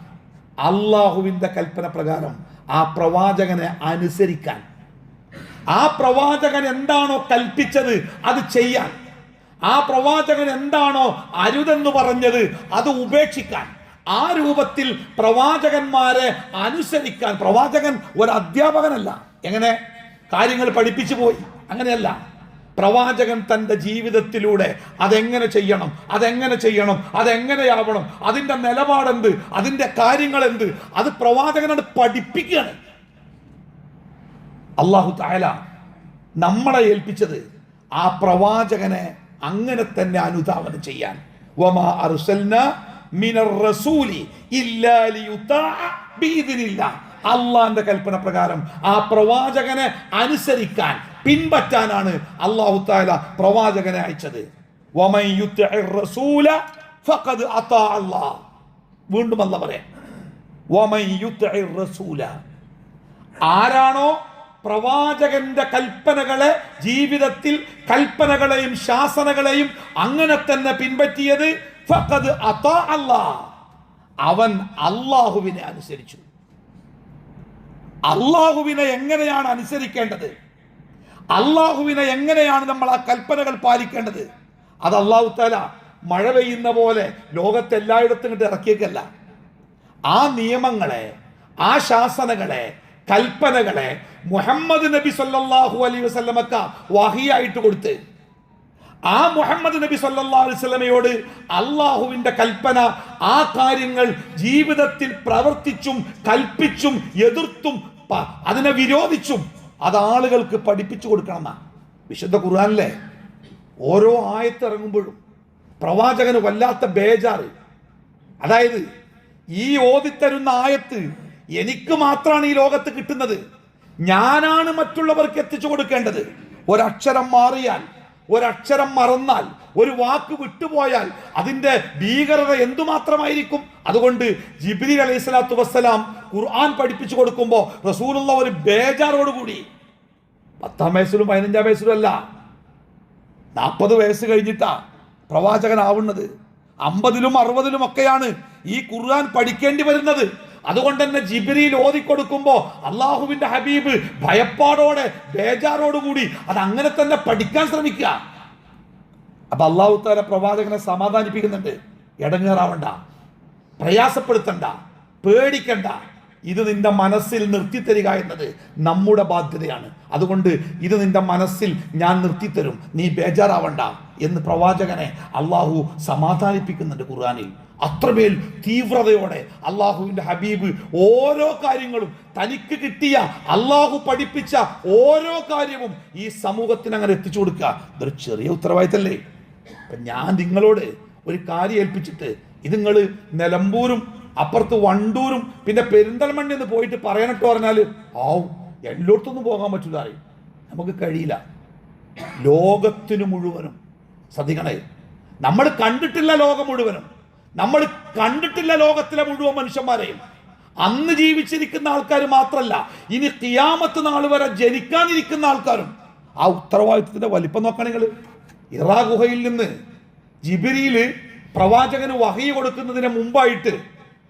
അല്ലാഹുവിന്റെ കൽപ്പന പ്രകാരം ആ പ്രവാചകനെ അനുസരിക്കാൻ, ആ പ്രവാചകൻ എന്താണോ കൽപ്പിച്ചത് അത് ചെയ്യാൻ, ആ പ്രവാചകൻ എന്താണോ അരുതെന്ന് പറഞ്ഞത് അത് ഉപേക്ഷിക്കാൻ, ആ രൂപത്തിൽ പ്രവാചകന്മാരെ അനുസരിക്കാൻ. പ്രവാചകൻ ഒരു അധ്യാപകനല്ല, എങ്ങനെ കാര്യങ്ങൾ പഠിപ്പിച്ചു പോയി, അങ്ങനെയല്ല. പ്രവാചകൻ തൻ്റെ ജീവിതത്തിലൂടെ അതെങ്ങനെ ചെയ്യണം, അതെങ്ങനെയാവണം, അതിൻ്റെ നിലപാടെന്ത്, അതിൻ്റെ കാര്യങ്ങൾ എന്ത്, അത് പ്രവാചകനോട് പഠിപ്പിക്കുകയാണ്. അല്ലാഹു തആല നമ്മളെ ഏൽപ്പിച്ചത് ആ പ്രവാചകനെ അങ്ങനെ തന്നെ അനുധാവനം ചെയ്യാൻ. വമാ അർസൽനാ മിനർ റസൂലി ഇല്ലാ ലിയുതാഅ ബിഇദ്നില്ലാഹ്, അല്ലാഹുവിന്റെ കൽപ്പന പ്രകാരം ആ പ്രവാചകനെ അനുസരിക്കാൻ പിൻപറ്റാനാണ് അല്ലാഹു തആല പ്രവാചകനെ അയച്ചത്. വമൻ യുതിഇർ റസൂല ഫഖദ് അതാഅ അല്ലാഹ്. വീണ്ടും അല്ലാഹു പറയാം, വമൻ യുതിഇർ റസൂല, ആരാണോ പ്രവാചകന്റെ കൽപ്പനകളെ ജീവിതത്തിൽ കൽപ്പനകളെയും ശാസനകളെയും അങ്ങനെ തന്നെ പിൻപറ്റിയത്, ഫഖദ് അതാഅ അല്ലാഹ്, അവൻ അല്ലാഹുവിനെ അനുസരിച്ചു. അല്ലാഹുവിനെ എങ്ങനെയാണ് അനുസരിക്കേണ്ടത്, അല്ലാഹുവിനെ എങ്ങനെയാണ് നമ്മൾ ആ കൽപ്പനകൾ പാലിക്കേണ്ടത്, അത് അല്ലാഹു തആല മഴ പെയ്യുന്ന പോലെ ലോകത്തെല്ലായിടത്തും ഇങ്ങോട്ട് ഇറക്കിയേക്കല്ല. ആ നിയമങ്ങളെ, ആ ശാസനകളെ, കൽപ്പനകളെ മുഹമ്മദ് നബി സല്ലല്ലാഹു അലൈഹി വസല്ലമക്ക വഹിയായിട്ട് കൊടുത്ത്, ആ മുഹമ്മദ് നബി സല്ലല്ലാഹു അലൈഹി വസല്ലമയോട് അല്ലാഹുവിന്റെ കൽപ്പന, ആ കാര്യങ്ങൾ ജീവിതത്തിൽ പ്രവർത്തിച്ചും കൽപ്പിച്ചും എതിർത്തും അതിനെ വിരോധിച്ചും അത് ആളുകൾക്ക് പഠിപ്പിച്ചു കൊടുക്കണം എന്നാ വിശുദ്ധ ഖുർആനിലെ ഓരോ ആയത്ത് ഇറങ്ങുമ്പോഴും പ്രവാചകന് വല്ലാത്ത ബേജാറ്. അതായത് ഈ ഓതിത്തരുന്ന ആയത്ത് എനിക്ക് മാത്രമാണ് ഈ ലോകത്ത് കിട്ടുന്നത്, ഞാനാണ് മറ്റുള്ളവർക്ക് എത്തിച്ചു കൊടുക്കേണ്ടത്. ഒരക്ഷരം മാറിയാൽ, ഒരക്ഷരം മറന്നാൽ, ഒരു വാക്ക് വിട്ടുപോയാൽ അതിന്റെ ഭീകരത എന്തുമാത്രമായിരിക്കും. അതുകൊണ്ട് ജിബ്രീൽ അലൈഹി സ്വലാത്തു വസ്സലാം ഖുർആൻ പഠിപ്പിച്ചു കൊടുക്കുമ്പോൾ റസൂലുള്ള ഒരു ബേജാറോടുകൂടി, 10 വയസ്സിലും 15 വയസ്സിലും അല്ല, 40 വയസ്സ് കഴിഞ്ഞിട്ടാ പ്രവാചകനാവുന്നത്. 50-ലും 60-ലും ഒക്കെയാണ് ഈ ഖുർആൻ പഠിക്കേണ്ടി വരുന്നത്. അതുകൊണ്ട് തന്നെ ജിബ്രീൽ ഓതിക്കൊടുക്കുമ്പോ അള്ളാഹുവിന്റെ ഹബീബ് ഭയപ്പാടോടെ ബേജാറോടുകൂടി അത് അങ്ങനെ തന്നെ പഠിക്കാൻ ശ്രമിക്കുക. അപ്പൊ അല്ലാഹു തആല പ്രവാചകനെ സമാധാനിപ്പിക്കുന്നുണ്ട്, ഇടങ്ങേറാവണ്ട, പ്രയാസപ്പെടുത്തണ്ട, പേടിക്കണ്ട, ഇത് നിന്റെ മനസ്സിൽ നിർത്തിത്തരിക എന്നത് നമ്മുടെ ബാധ്യതയാണ്. അതുകൊണ്ട് ഇത് നിന്റെ മനസ്സിൽ ഞാൻ നിർത്തിത്തരും, നീ ബേജാറാവണ്ട എന്ന് പ്രവാചകനെ അള്ളാഹു സമാധാനിപ്പിക്കുന്നുണ്ട് ഖുർആനിൽ. അത്രമേൽ തീവ്രതയോടെ അള്ളാഹുവിന്റെ ഹബീബ് ഓരോ കാര്യങ്ങളും തനിക്ക് കിട്ടിയ അള്ളാഹു പഠിപ്പിച്ച ഓരോ കാര്യവും ഈ സമൂഹത്തിന് അങ്ങനെ എത്തിച്ചു കൊടുക്കുക. ഇതൊരു ചെറിയ ഉത്തരവാദിത്തല്ലേ? ഞാൻ നിങ്ങളോട് ഒരു കാര്യം ഏൽപ്പിച്ചിട്ട് ഇത് നിങ്ങൾ നിലമ്പൂരും അപ്പുറത്ത് വണ്ടൂരും പിന്നെ പെരിന്തൽമണ്ണ എന്ന് പോയിട്ട് പറയണട്ടോ പറഞ്ഞാൽ എല്ലായിടത്തൊന്നും പോകാൻ പറ്റില്ല. നമുക്ക് കഴിയില്ല. ലോകത്തിന് മുഴുവനും ശ്രദ്ധിക്കണേ, നമ്മൾ കണ്ടിട്ടില്ല ലോകം മുഴുവനും, നമ്മൾ കണ്ടിട്ടില്ല ലോകത്തിലെ മുഴുവൻ മനുഷ്യന്മാരെയും. അന്ന് ജീവിച്ചിരിക്കുന്ന ആൾക്കാർ മാത്രമല്ല, ഇനി ഖിയാമത്ത് നാൾ വരെ ജനിക്കാനിരിക്കുന്ന ആൾക്കാരും. ആ ഉത്തരവാദിത്വത്തിന്റെ വലിപ്പം നോക്കണം നിങ്ങൾ. ഇറാ ഗുഹയിൽ നിന്ന് ജിബ്രീല് പ്രവാചകന് വഹി കൊടുക്കുന്നതിന് മുമ്പായിട്ട്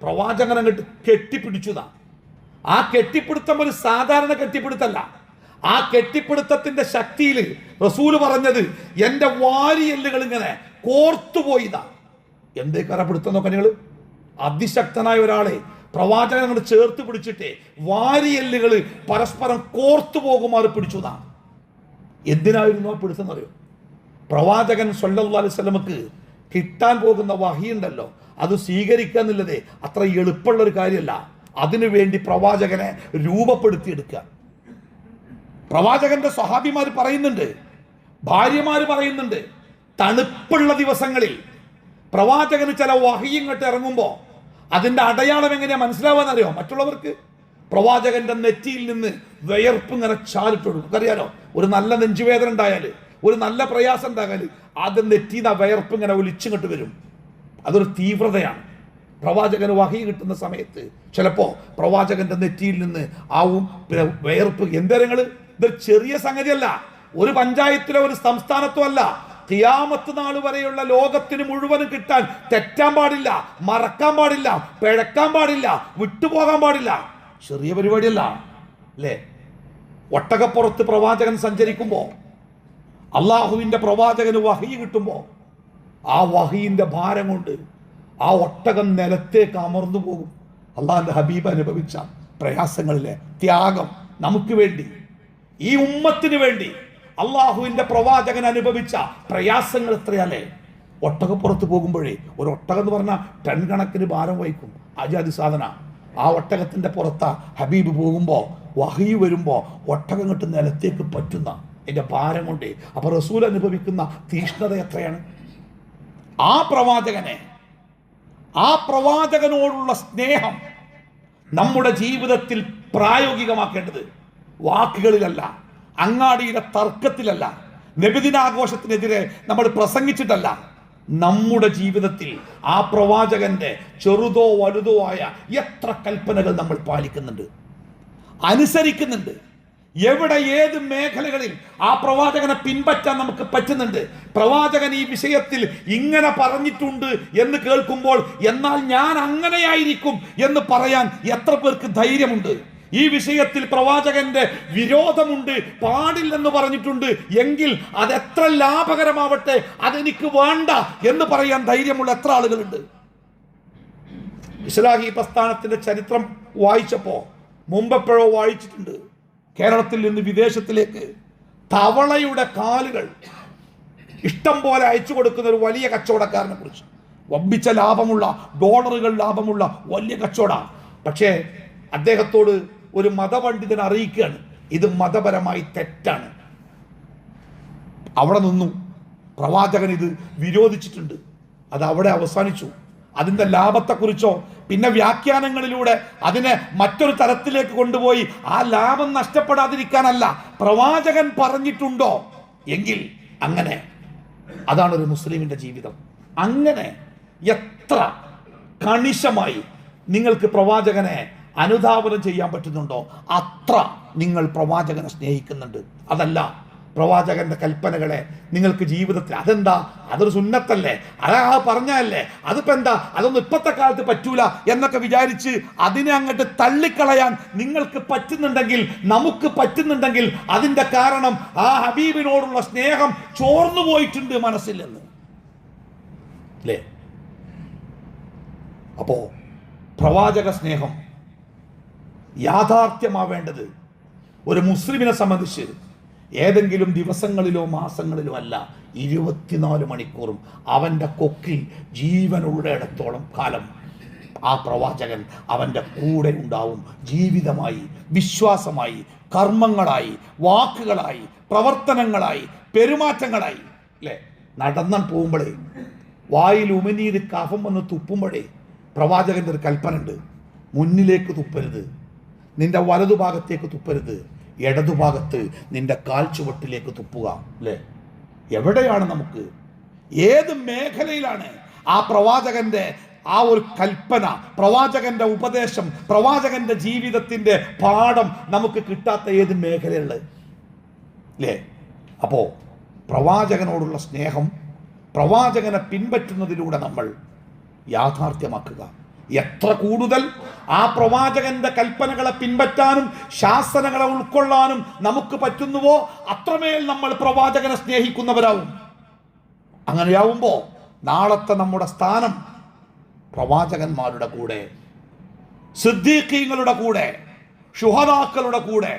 പ്രവാചകൻ അങ്ങോട്ട് കെട്ടിപ്പിടിച്ചതാ. ആ കെട്ടിപ്പിടുത്തം ഒരു സാധാരണ കെട്ടിപ്പിടുത്തല്ല. ആ കെട്ടിപ്പിടുത്തത്തിന്റെ ശക്തിയിൽ റസൂല് പറഞ്ഞത് എന്റെ വാരിയെല്ലുകൾ ഇങ്ങനെ കോർത്തുപോയിതാ. എന്തേക്കാരാ പിടുത്തം നോക്കാൻ നിങ്ങൾ. അതിശക്തനായ ഒരാളെ പ്രവാചകൻ അങ്ങോട്ട് ചേർത്ത് പിടിച്ചിട്ട് വാരിയെല്ലുകൾ പരസ്പരം കോർത്തു പോകുമാറ് പിടിച്ചതാ. എന്തിനായിരുന്നു ആ പിടുത്തം അറിയോ? പ്രവാചകൻ സല്ലല്ലാഹു അലൈഹി വസല്ലമക്ക് കിട്ടാൻ പോകുന്ന വഹി ഉണ്ടല്ലോ, അത് സ്വീകരിക്കുക എന്നുള്ളത് അത്ര എളുപ്പമുള്ള ഒരു കാര്യമല്ല. അതിനുവേണ്ടി പ്രവാചകനെ രൂപപ്പെടുത്തിയെടുക്കുക. പ്രവാചകന്റെ സ്വഹാബിമാർ പറയുന്നുണ്ട്, ഭാര്യമാർ പറയുന്നുണ്ട്, തണുപ്പുള്ള ദിവസങ്ങളിൽ പ്രവാചകന് ചില വഹി ഇങ്ങോട്ട് ഇറങ്ങുമ്പോൾ അതിന്റെ അടയാളം എങ്ങനെയാ മനസ്സിലാവാന്നറിയോ? മറ്റുള്ളവർക്ക് പ്രവാചകന്റെ നെറ്റിയിൽ നിന്ന് വിയർപ്പ് ഇങ്ങനെ ചാലിട്ടൊടുക്കും. നമുക്കറിയാലോ, ഒരു നല്ല നെഞ്ചുവേദന ഉണ്ടായാൽ, ഒരു നല്ല പ്രയാസം ഉണ്ടായാൽ അത് നെറ്റിന്ന് ആ വിയർപ്പ് ഇങ്ങനെ ഒലിച്ചിങ്ങോട്ട് വരും. അതൊരു തീവ്രതയാണ്. പ്രവാചകന് വഹി കിട്ടുന്ന സമയത്ത് ചിലപ്പോൾ പ്രവാചകന്റെ നെറ്റിയിൽ നിന്ന് ആവും വിയർപ്പ്. എന്തരങ്ങൾ ഇതൊരു ചെറിയ സംഗതിയല്ല. ഒരു പഞ്ചായത്തിലോ ഒരു സംസ്ഥാനത്തോ അല്ല, ഖിയാമത്ത് നാൾ വരെയുള്ള ലോകത്തിന് മുഴുവനും കിട്ടാൻ തെറ്റാൻ പാടില്ല, മറക്കാൻ പാടില്ല, പിഴക്കാൻ പാടില്ല, വിട്ടുപോകാൻ പാടില്ല. ചെറിയ പരിപാടിയല്ല അല്ലേ? ഒട്ടകപ്പുറത്ത് പ്രവാചകൻ സഞ്ചരിക്കുമ്പോൾ, അള്ളാഹുവിന്റെ പ്രവാചകന് വഹി കിട്ടുമ്പോൾ, ആ വഹിന്റെ ഭാരം കൊണ്ട് ആ ഒട്ടകം നിലത്തേക്ക് അമർന്നു പോകും. അള്ളാഹിന്റെ ഹബീബ് അനുഭവിച്ച പ്രയാസങ്ങളിലെ ത്യാഗം നമുക്ക് വേണ്ടി, ഈ ഉമ്മത്തിന് വേണ്ടി അള്ളാഹുവിന്റെ പ്രവാചകൻ അനുഭവിച്ച പ്രയാസങ്ങൾ എത്രയല്ലേ? ഒട്ടകപ്പുറത്ത് പോകുമ്പോഴേ, ഒരു ഒട്ടകം എന്ന് പറഞ്ഞാൽ ടൺ കണക്കിന് ഭാരം വഹിക്കും, ആജാതി സാധന. ആ ഒട്ടകത്തിന്റെ പുറത്ത് ഹബീബ് പോകുമ്പോൾ, വഹി വരുമ്പോൾ ഒട്ടകം കിട്ട് നിലത്തേക്ക് പറ്റുന്ന അതിന്റെ ഭാരം കൊണ്ട്. അപ്പൊ റസൂൽ അനുഭവിക്കുന്ന തീഷ്ണത എത്രയാണ്? ആ പ്രവാചകനോടുള്ള സ്നേഹം നമ്മുടെ ജീവിതത്തിൽ പ്രായോഗികമാക്കേണ്ടത് വാക്കുകളിലല്ല, അങ്ങാടിയിലെ തർക്കത്തിലല്ല, നബിദിനാഘോഷത്തിനെതിരെ നമ്മൾ പ്രസംഗിച്ചിട്ടല്ല. നമ്മുടെ ജീവിതത്തിൽ ആ പ്രവാചകന്റെ ചെറുതോ വലുതോ ആയ എത്ര കൽപ്പനകൾ നമ്മൾ പാലിക്കുന്നുണ്ട്, അനുസരിക്കുന്നുണ്ട്. എവിടെ ഏത് മേഖലകളിൽ ആ പ്രവാചകനെ പിൻപറ്റാൻ നമുക്ക് പറ്റുന്നുണ്ട്. പ്രവാചകൻ ഈ വിഷയത്തിൽ ഇങ്ങനെ പറഞ്ഞിട്ടുണ്ട് എന്ന് കേൾക്കുമ്പോൾ എന്നാൽ ഞാൻ അങ്ങനെയായിരിക്കും എന്ന് പറയാൻ എത്ര പേർക്ക് ധൈര്യമുണ്ട്? ഈ വിഷയത്തിൽ പ്രവാചകന്റെ വിരോധമുണ്ട്, പാടില്ലെന്ന് പറഞ്ഞിട്ടുണ്ട് എങ്കിൽ അതെത്ര ലാഭകരമാവട്ടെ, അതെനിക്ക് വേണ്ട എന്ന് പറയാൻ ധൈര്യമുള്ള എത്ര ആളുകളുണ്ട്? ഇസ്ലാഹി പ്രസ്ഥാനത്തിന്റെ ചരിത്രം വായിച്ചപ്പോ, മുമ്പെപ്പോഴോ വായിച്ചിട്ടുണ്ട്, കേരളത്തിൽ നിന്ന് വിദേശത്തിലേക്ക് തവളയുടെ കാലുകൾ ഇഷ്ടം പോലെ അയച്ചു കൊടുക്കുന്ന ഒരു വലിയ കച്ചവടക്കാരനെ കുറിച്ച്. വമ്പിച്ച ലാഭമുള്ള, ഡോളറുകൾ ലാഭമുള്ള വലിയ കച്ചവടം. പക്ഷേ അദ്ദേഹത്തോട് ഒരു മതപണ്ഡിതൻ അറിയിക്കുകയാണ്, ഇത് മതപരമായി തെറ്റാണ്. അവിടെ നിന്നു. പ്രവാചകൻ ഇത് വിരോധിച്ചിട്ടുണ്ട്. അത് അവിടെ അവസാനിച്ചു. അതിൻ്റെ ലാഭത്തെക്കുറിച്ചോ പിന്നെ വ്യാഖ്യാനങ്ങളിലൂടെ അതിനെ മറ്റൊരു തരത്തിലേക്ക് കൊണ്ടുപോയി ആ ലാഭം നഷ്ടപ്പെടാതിരിക്കാനല്ല, പ്രവാചകൻ പറഞ്ഞിട്ടുണ്ടോ എങ്കിൽ അങ്ങനെ. അതാണ് ഒരു മുസ്ലിമിന്റെ ജീവിതം. അങ്ങനെ എത്ര കണിശമായി നിങ്ങൾക്ക് പ്രവാചകനെ അനുധാവനം ചെയ്യാൻ പറ്റുന്നുണ്ടോ അത്ര നിങ്ങൾ പ്രവാചകനെ സ്നേഹിക്കുന്നുണ്ട്. അതല്ല പ്രവാചകന്റെ കൽപ്പനകളെ നിങ്ങൾക്ക് ജീവിതത്തിൽ, അതെന്താ, അതൊരു സുന്നത്തല്ലേ, അതാ പറഞ്ഞല്ലേ, അതിപ്പോ എന്താ, അതൊന്നും ഇപ്പോഴത്തെ കാലത്ത് പറ്റൂല എന്നൊക്കെ വിചാരിച്ച് അതിനെ അങ്ങോട്ട് തള്ളിക്കളയാൻ നിങ്ങൾക്ക് പറ്റുന്നുണ്ടെങ്കിൽ, നമുക്ക് പറ്റുന്നുണ്ടെങ്കിൽ അതിന്റെ കാരണം ആ ഹബീബിനോടുള്ള സ്നേഹം ചോർന്നു പോയിട്ടുണ്ട് മനസ്സിൽ നിന്ന് അല്ലേ? അപ്പോ പ്രവാചക സ്നേഹം യാഥാർത്ഥ്യമാവേണ്ടത് ഒരു മുസ്ലിമിനെ സംബന്ധിച്ച് ഏതെങ്കിലും ദിവസങ്ങളിലോ മാസങ്ങളിലോ അല്ല, 24 മണിക്കൂറും അവൻ്റെ കൊക്കിൽ ജീവനുള്ളിടത്തോളം കാലം ആ പ്രവാചകൻ അവൻ്റെ കൂടെ ഉണ്ടാവും. ജീവിതമായി, വിശ്വാസമായി, കർമ്മങ്ങളായി, വാക്കുകളായി, പ്രവർത്തനങ്ങളായി, പെരുമാറ്റങ്ങളായി അല്ലേ? നടന്നാൻ പോകുമ്പോഴേ വായിൽ ഉമിനീര് കഫം വന്ന് തുപ്പുമ്പോഴേ പ്രവാചകൻ്റെ ഒരു കൽപ്പന ഉണ്ട്, മുന്നിലേക്ക് തുപ്പരുത്, നിന്റെ വലതുഭാഗത്തേക്ക് തുപ്പരുത്, ഇടതുഭാഗത്ത് നിന്റെ കാൽ ചുവട്ടിലേക്ക് തുപ്പുക. അല്ലേ? എവിടെയാണ് നമുക്ക്, ഏത് മേഖലയിലാണ് ആ പ്രവാചകന്റെ ആ ഒരു കൽപ്പന, പ്രവാചകന്റെ ഉപദേശം, പ്രവാചകന്റെ ജീവിതത്തിന്റെ പാഠം നമുക്ക് കിട്ടാത്ത ഏത് മേഖലയുള്ളത്? അല്ലേ? അപ്പോൾ പ്രവാചകനോടുള്ള സ്നേഹം പ്രവാചകനെ പിൻപറ്റുന്നതിലൂടെ നമ്മൾ യാഥാർത്ഥ്യമാക്കുക. എത്ര കൂടുതൽ ആ പ്രവാചകന്റെ കൽപ്പനകളെ പിൻപറ്റാനും ശാസനകളെ ഉൾക്കൊള്ളാനും നമുക്ക് പറ്റുന്നുവോ അത്രമേൽ നമ്മൾ പ്രവാചകനെ സ്നേഹിക്കുന്നവരാവും. അങ്ങനെയാവുമ്പോൾ നാളത്തെ നമ്മുടെ സ്ഥാനം പ്രവാചകന്മാരുടെ കൂടെ, സിദ്ദീഖീങ്ങളുടെ കൂടെ, ശുഹദാക്കളുടെ കൂടെ,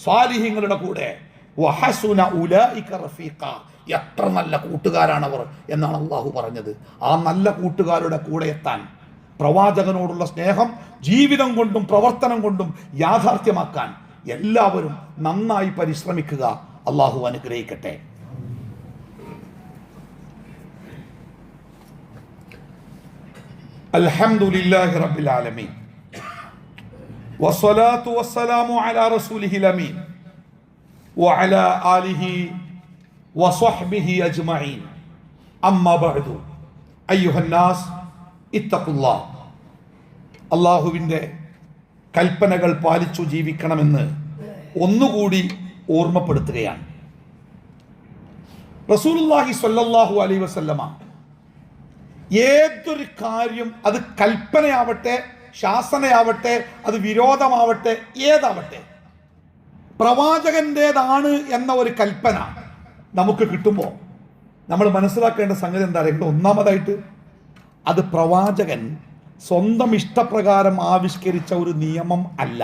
സ്വാലിഹീങ്ങളുടെ കൂടെ, വഹസുന ഉലൈക റഫീഖ, എത്ര നല്ല കൂട്ടുകാരാണവർ എന്നാണ് അള്ളാഹു പറഞ്ഞത്. ആ നല്ല കൂട്ടുകാരുടെ കൂടെ എത്താൻ പ്രവാചകനോടുള്ള സ്നേഹം ജീവിതം കൊണ്ടും പ്രവർത്തനം കൊണ്ടും യാഥാർത്ഥ്യമാക്കാൻ എല്ലാവരും നന്നായി പരിശ്രമിക്കുക. അള്ളാഹു അനുഗ്രഹിക്കട്ടെ. അൽഹംദുലില്ലാഹി റബ്ബിൽ ആലമീൻ വസ്സലാത്തു വസ്സലാമു അലാ റസൂലിഹിൽ അമീൻ വഅലാ ആലിഹി വസ്വഹ്ബിഹി അജ്മഈൻ. അമ്മാ ബഅദു അയ്യുഹന്നാസ് ഇത്തഖുല്ലാഹ്. അള്ളാഹുവിൻ്റെ കൽപ്പനകൾ പാലിച്ചു ജീവിക്കണമെന്ന് ഒന്നുകൂടി ഓർമ്മപ്പെടുത്തുകയാണ്. റസൂലുള്ളാഹി സ്വല്ലല്ലാഹു അലൈഹി വസല്ലമ ഏതൊരു കാര്യം, അത് കൽപ്പനയാവട്ടെ, ശാസനയാവട്ടെ, അത് വിരോധമാവട്ടെ, ഏതാവട്ടെ, പ്രവാചകൻ്റേതാണ് എന്ന ഒരു കൽപ്പന നമുക്ക് കിട്ടുമ്പോൾ നമ്മൾ മനസ്സിലാക്കേണ്ട സംഗതി എന്താ പറയുക? ഒന്നാമതായിട്ട് അത് പ്രവാചകൻ സ്വന്തം ഇഷ്ടപ്രകാരം ആവിഷ്കരിച്ച ഒരു നിയമം അല്ല.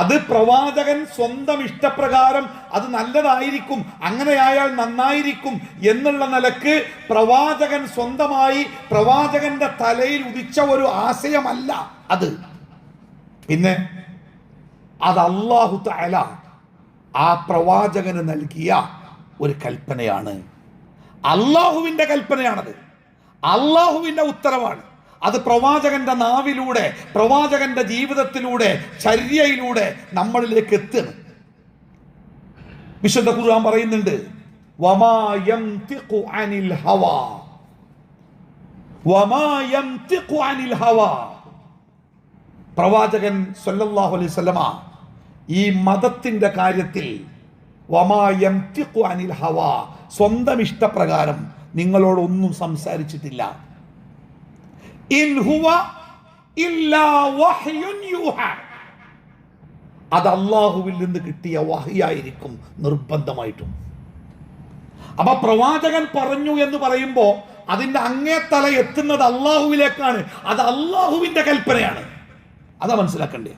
അത് പ്രവാചകൻ സ്വന്തം ഇഷ്ടപ്രകാരം അത് നല്ലതായിരിക്കും, അങ്ങനെയായാൽ നന്നായിരിക്കും എന്നുള്ള നിലക്ക് പ്രവാചകൻ സ്വന്തമായി പ്രവാചകന്റെ തലയിൽ ഉദിച്ച ഒരു ആശയമല്ല അത്. പിന്നെ അത് അല്ലാഹു തആല ആ പ്രവാചകന് നൽകിയ ഒരു കൽപ്പനയാണ്. അള്ളാഹുവിൻ്റെ കൽപ്പനയാണത്, അള്ളാഹുവിൻ്റെ ഉത്തരവാണ്. അത് പ്രവാചകന്റെ നാവിലൂടെ, പ്രവാചകന്റെ ജീവിതത്തിലൂടെ, ചര്യയിലൂടെ നമ്മളിലേക്ക് എത്തുന്നു. വിശുദ്ധ ഖുർആൻ പറയുന്നുണ്ട്, വമാ യംതിഖു അനിൽ ഹവാ, വമാ യംതിഖു അനിൽ ഹവാ. പ്രവാചകൻ സല്ലല്ലാഹു അലൈഹി വസല്ലമ ഈ മതത്തിന്റെ കാര്യത്തിൽ വമാ യംതിഖു അനിൽ ഹവാ, സ്വന്തം ഇഷ്ടപ്രകാരം നിങ്ങളോടൊന്നും സംസാരിച്ചിട്ടില്ല. ഇൻ ഹുവ ഇല്ലാ വഹ്യുൻ യൂഹാ, അത് അല്ലാഹുവിൽ നിന്ന് കിട്ടിയ വഹ്യായിരിക്കും നിർബന്ധമായിട്ടും. അപ്പൊ പ്രവാചകൻ പറഞ്ഞു എന്ന് പറയുമ്പോൾ അതിന്റെ അങ്ങേത്തല എത്തുന്നത് അള്ളാഹുവിലേക്കാണ്. അത് അള്ളാഹുവിന്റെ കൽപ്പനയാണ്. അതാ മനസ്സിലാക്കണ്ടേ.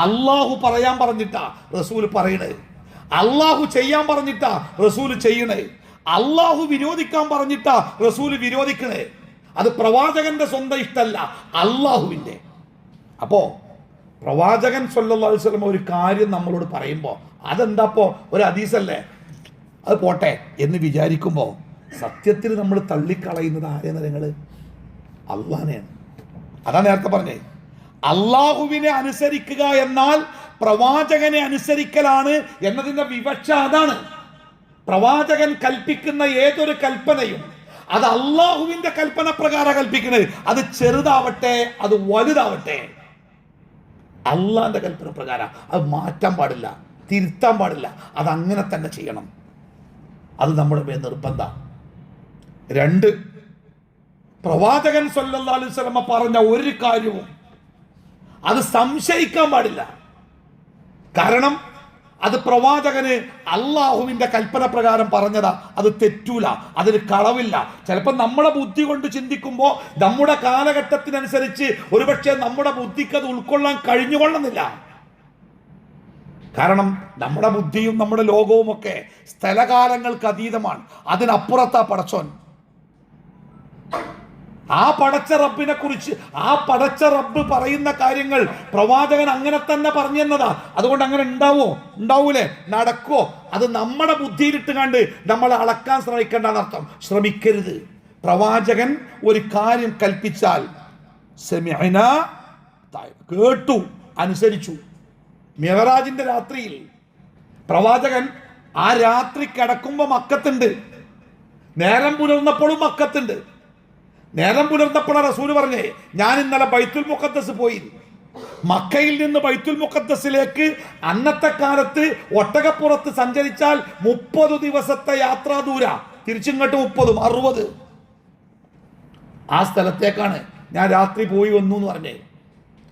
അള്ളാഹു പറയാൻ പറഞ്ഞിട്ടാ റസൂൽ പറയണേ, അള്ളാഹു ചെയ്യാൻ പറഞ്ഞിട്ടാ റസൂൽ ചെയ്യണേ, അള്ളാഹു വിരോധിക്കാൻ പറഞ്ഞിട്ടാ റസൂൽ വിരോധിക്കണേ. അത് പ്രവാചകന്റെ സ്വന്തം ഇഷ്ടമല്ല, അള്ളാഹുവിൻ്റെ. അപ്പോ പ്രവാചകൻ സല്ലല്ലാഹു അലൈഹി വസല്ലം ഒരു കാര്യം നമ്മളോട് പറയുമ്പോൾ അതെന്താപ്പോ ഒരു ഹദീസല്ലേ, അത് പോട്ടെ എന്ന് വിചാരിക്കുമ്പോൾ സത്യത്തിൽ നമ്മൾ തള്ളിക്കളയുന്നത് ആരെയാണ്? നിങ്ങൾ അള്ളാഹിനെയാണ്. അതാണ് നേരത്തെ പറഞ്ഞത്. അള്ളാഹുവിനെ അനുസരിക്കുക എന്നാൽ പ്രവാചകനെ അനുസരിക്കലാണ് എന്നതിൻ്റെ വിവക്ഷ അതാണ്. പ്രവാചകൻ കൽപ്പിക്കുന്ന ഏതൊരു കൽപ്പനയും അത് അള്ളാഹുവിന്റെ കൽപ്പന പ്രകാരം കൽപ്പിക്കുന്നത്. അത് ചെറുതാവട്ടെ, അത് വലുതാവട്ടെ, അള്ളാഹിന്റെ കൽപ്പന പ്രകാരം. അത് മാറ്റാൻ പാടില്ല, തിരുത്താൻ പാടില്ല, അത് അങ്ങനെ തന്നെ ചെയ്യണം. അത് നമ്മുടെ മേൽ നിർബന്ധം. രണ്ട്, പ്രവാചകൻ സല്ലല്ലാഹു അലൈഹി വസല്ലം പറഞ്ഞ ഒരു കാര്യവും അത് സംശയിക്കാൻ പാടില്ല. കാരണം അത് പ്രവാചകന് അള്ളാഹുവിന്റെ കൽപ്പന പ്രകാരം പറഞ്ഞതാ, അത് തെറ്റൂല, അതിന് കളവില്ല. ചിലപ്പോൾ നമ്മുടെ ബുദ്ധി കൊണ്ട് ചിന്തിക്കുമ്പോൾ നമ്മുടെ കാലഘട്ടത്തിനനുസരിച്ച് ഒരുപക്ഷെ നമ്മുടെ ബുദ്ധിക്ക് അത് ഉൾക്കൊള്ളാൻ കഴിഞ്ഞുകൊള്ളുന്നില്ല. കാരണം നമ്മുടെ ബുദ്ധിയും നമ്മുടെ ലോകവും ഒക്കെ സ്ഥലകാലങ്ങൾക്ക് അതീതമാണ്. അതിനപ്പുറത്താ പടച്ചോൻ. ആ പടച്ച റബ്ബിനെ കുറിച്ച്, ആ പടച്ച റബ്ബ് പറയുന്ന കാര്യങ്ങൾ പ്രവാചകൻ അങ്ങനെ തന്നെ പറഞ്ഞു തന്നതാ. അതുകൊണ്ട് അങ്ങനെ ഉണ്ടാവൂലേ, നടക്കുവോ? അത് നമ്മുടെ ബുദ്ധിയിലിട്ട് കണ്ട് നമ്മൾ അളക്കാൻ ശ്രമിക്കേണ്ടെന്നർത്ഥം. ശ്രമിക്കരുത്. പ്രവാചകൻ ഒരു കാര്യം കൽപ്പിച്ചാൽ കേട്ടു, അനുസരിച്ചു. മിഅ്റാജിന്റെ രാത്രിയിൽ പ്രവാചകൻ ആ രാത്രി കിടക്കുമ്പോൾ മക്കത്തുണ്ട്, നേരം പുലർന്നപ്പോഴും മക്കത്തുണ്ട്. നേരം പുലർന്നപ്പോഴാണ് റസൂൽ പറഞ്ഞേ, ഞാൻ ഇന്നലെ ബൈത്തുൽ മുഖദ്ദസ് പോയി. മക്കയിൽ നിന്ന് ബൈത്തുൽ മുഖദ്ദസിലേക്ക് അന്നത്തെ കാലത്ത് ഒട്ടകപ്പുറത്ത് സഞ്ചരിച്ചാൽ 30 ദിവസത്തെ യാത്രാ ദൂര, തിരിച്ചിങ്ങോട്ട് 30, 60. ആ സ്ഥലത്തേക്കാണ് ഞാൻ രാത്രി പോയി വന്നു എന്ന് പറഞ്ഞേ.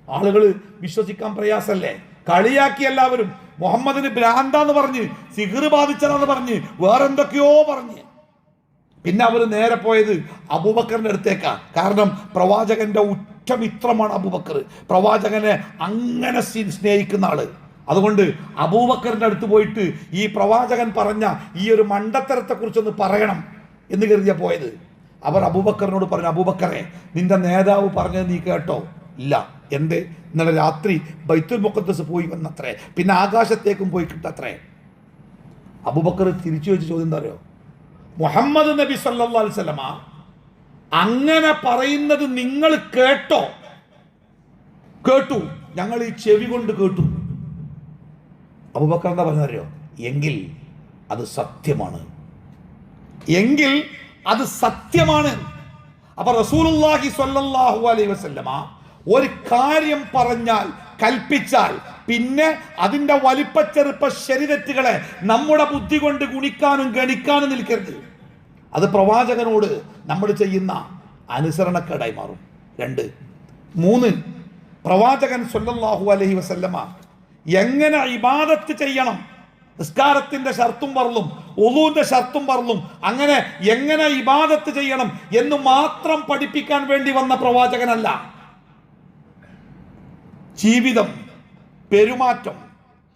ആളുകൾ വിശ്വസിക്കാൻ പ്രയാസല്ലേ, കളിയാക്കി എല്ലാവരും. മുഹമ്മദിന് ഭ്രാന്താന്ന് പറഞ്ഞ്, സിഹ്ർ ബാധിച്ചതാന്ന് പറഞ്ഞ്, വേറെന്തൊക്കെയോ പറഞ്ഞ്. പിന്നെ അവർ നേരെ പോയത് അബൂബക്കറിന്റെ അടുത്തേക്കാ. കാരണം പ്രവാചകന്റെ ഉറ്റ മിത്രമാണ് അബൂബക്കർ, പ്രവാചകനെ അങ്ങനെ സ്നേഹിക്കുന്ന ആള്. അതുകൊണ്ട് അബൂബക്കറിന്റെ അടുത്ത് പോയിട്ട് ഈ പ്രവാചകൻ പറഞ്ഞ ഈ ഒരു മണ്ടത്തരത്തെ കുറിച്ചൊന്ന് പറയണം എന്ന് കരുതിയ പോയത്. അവർ അബൂബക്കറിനോട് പറഞ്ഞു, അബൂബക്കറെ, നിന്റെ നേതാവ് പറഞ്ഞത് നീ കേട്ടോ? ഇല്ല. എന്ത്? ഇന്നലെ രാത്രി ബൈത്തുൽ മുഖദ്ദസ് പോയി വന്നത്രേ, പിന്നെ ആകാശത്തേക്കും പോയി കിട്ടത്രേ. അബൂബക്കർ തിരിച്ചു വെച്ച് ചോദ്യം എന്താ അറിയോ? മുഹമ്മദ് നബി സല്ലല്ലാഹു അലൈഹി വസല്ലമ അങ്ങനെ പറയുന്നത് നിങ്ങൾ കേട്ടോ? കേട്ടു, ഞങ്ങൾ ഈ ചെവി കൊണ്ട് കേട്ടു. അബൂബക്കർ എന്താ പറഞ്ഞറിയോ? എങ്കിൽ അത് സത്യമാണ്, എങ്കിൽ അത് സത്യമാണ്. അപ്പൊ റസൂലുള്ളാഹി സ്വല്ലല്ലാഹു അലൈഹി വസല്ലമ ഒരു കാര്യം പറഞ്ഞാൽ, കൽപ്പിച്ചാൽ, പിന്നെ അതിന്റെ വലിപ്പച്ചെറുപ്പ ശരീരത്തുകളെ നമ്മുടെ ബുദ്ധി കൊണ്ട് ഗുണിക്കാനും ഗണിക്കാനും നിൽക്കരുത്. അത് പ്രവാചകനോട് നമ്മൾ ചെയ്യുന്ന അനുസരണക്കേടായി മാറും. 2, 3 പ്രവാചകൻ സ്വല്ലല്ലാഹു അലൈഹി വസല്ലമ എങ്ങനെ ഇബാദത്ത് ചെയ്യണം, നിസ്കാരത്തിന്റെ ഷർത്തും പറലും ഉളൂന്റെ ഷർത്തും പറലും, അങ്ങനെ എങ്ങനെ ഇബാദത്ത് ചെയ്യണം എന്ന് മാത്രം പഠിപ്പിക്കാൻ വേണ്ടി വന്ന പ്രവാചകനല്ല. ജീവിതം, പെരുമാറ്റം,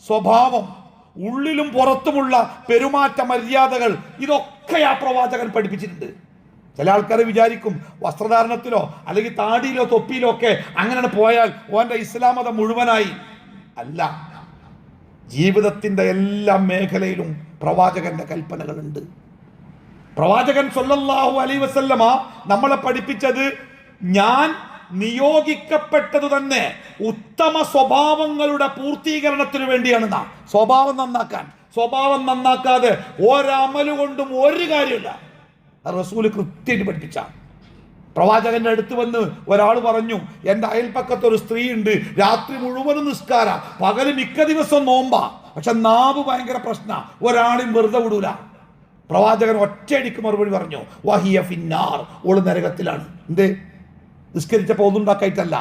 സ്വഭാവം, ഉള്ളിലും പുറത്തുമുള്ള പെരുമാറ്റ മര്യാദകൾ, ഇതൊക്കെ ആ പ്രവാചകൻ പഠിപ്പിച്ചിട്ടുണ്ട്. ചില ആൾക്കാർ വിചാരിക്കും വസ്ത്രധാരണത്തിലോ അല്ലെങ്കിൽ താടിയിലോ തൊപ്പിയിലോ ഒക്കെ അങ്ങനെ പോയാൽ ഓന്റെ ഇസ്ലാം മതം മുഴുവനായി. അല്ല, ജീവിതത്തിന്റെ എല്ലാ മേഖലയിലും പ്രവാചകന്റെ കൽപ്പനകളുണ്ട്. പ്രവാചകൻ സ്വല്ലല്ലാഹു അലൈഹി വസല്ലമ നമ്മളെ പഠിപ്പിച്ചത്, ഞാൻ നിയോഗിക്കപ്പെട്ടത് തന്നെ ഉത്തമ സ്വഭാവങ്ങളുടെ പൂർത്തീകരണത്തിന് വേണ്ടിയാണ്. സ്വഭാവം നന്നാക്കാൻ. സ്വഭാവം നന്നാക്കാതെ ഒരമല് കൊണ്ടും ഒരു കാര്യമില്ല. റസൂല് കൃത്യമായിട്ട് പഠിപ്പിച്ച. പ്രവാചകന്റെ അടുത്ത് വന്ന് ഒരാൾ പറഞ്ഞു, എൻ്റെ അയൽപ്പക്കത്തൊരു സ്ത്രീ ഉണ്ട്, രാത്രി മുഴുവനും നിസ്കാര, പകല് മിക്ക ദിവസം നോമ്പാ, പക്ഷെ നാവ് ഭയങ്കര പ്രശ്ന, ഒരാളും വെറുതെ വിടൂല. പ്രവാചകൻ ഒറ്റയടിക്ക് മറുപടി പറഞ്ഞു, വഹിയ ഫിന്നാർ, ഓള് നരകത്തിലാണ്. എന്തേ? നിസ്കരിച്ചപ്പോൾ ഒന്നുണ്ടാക്കായിട്ടല്ല,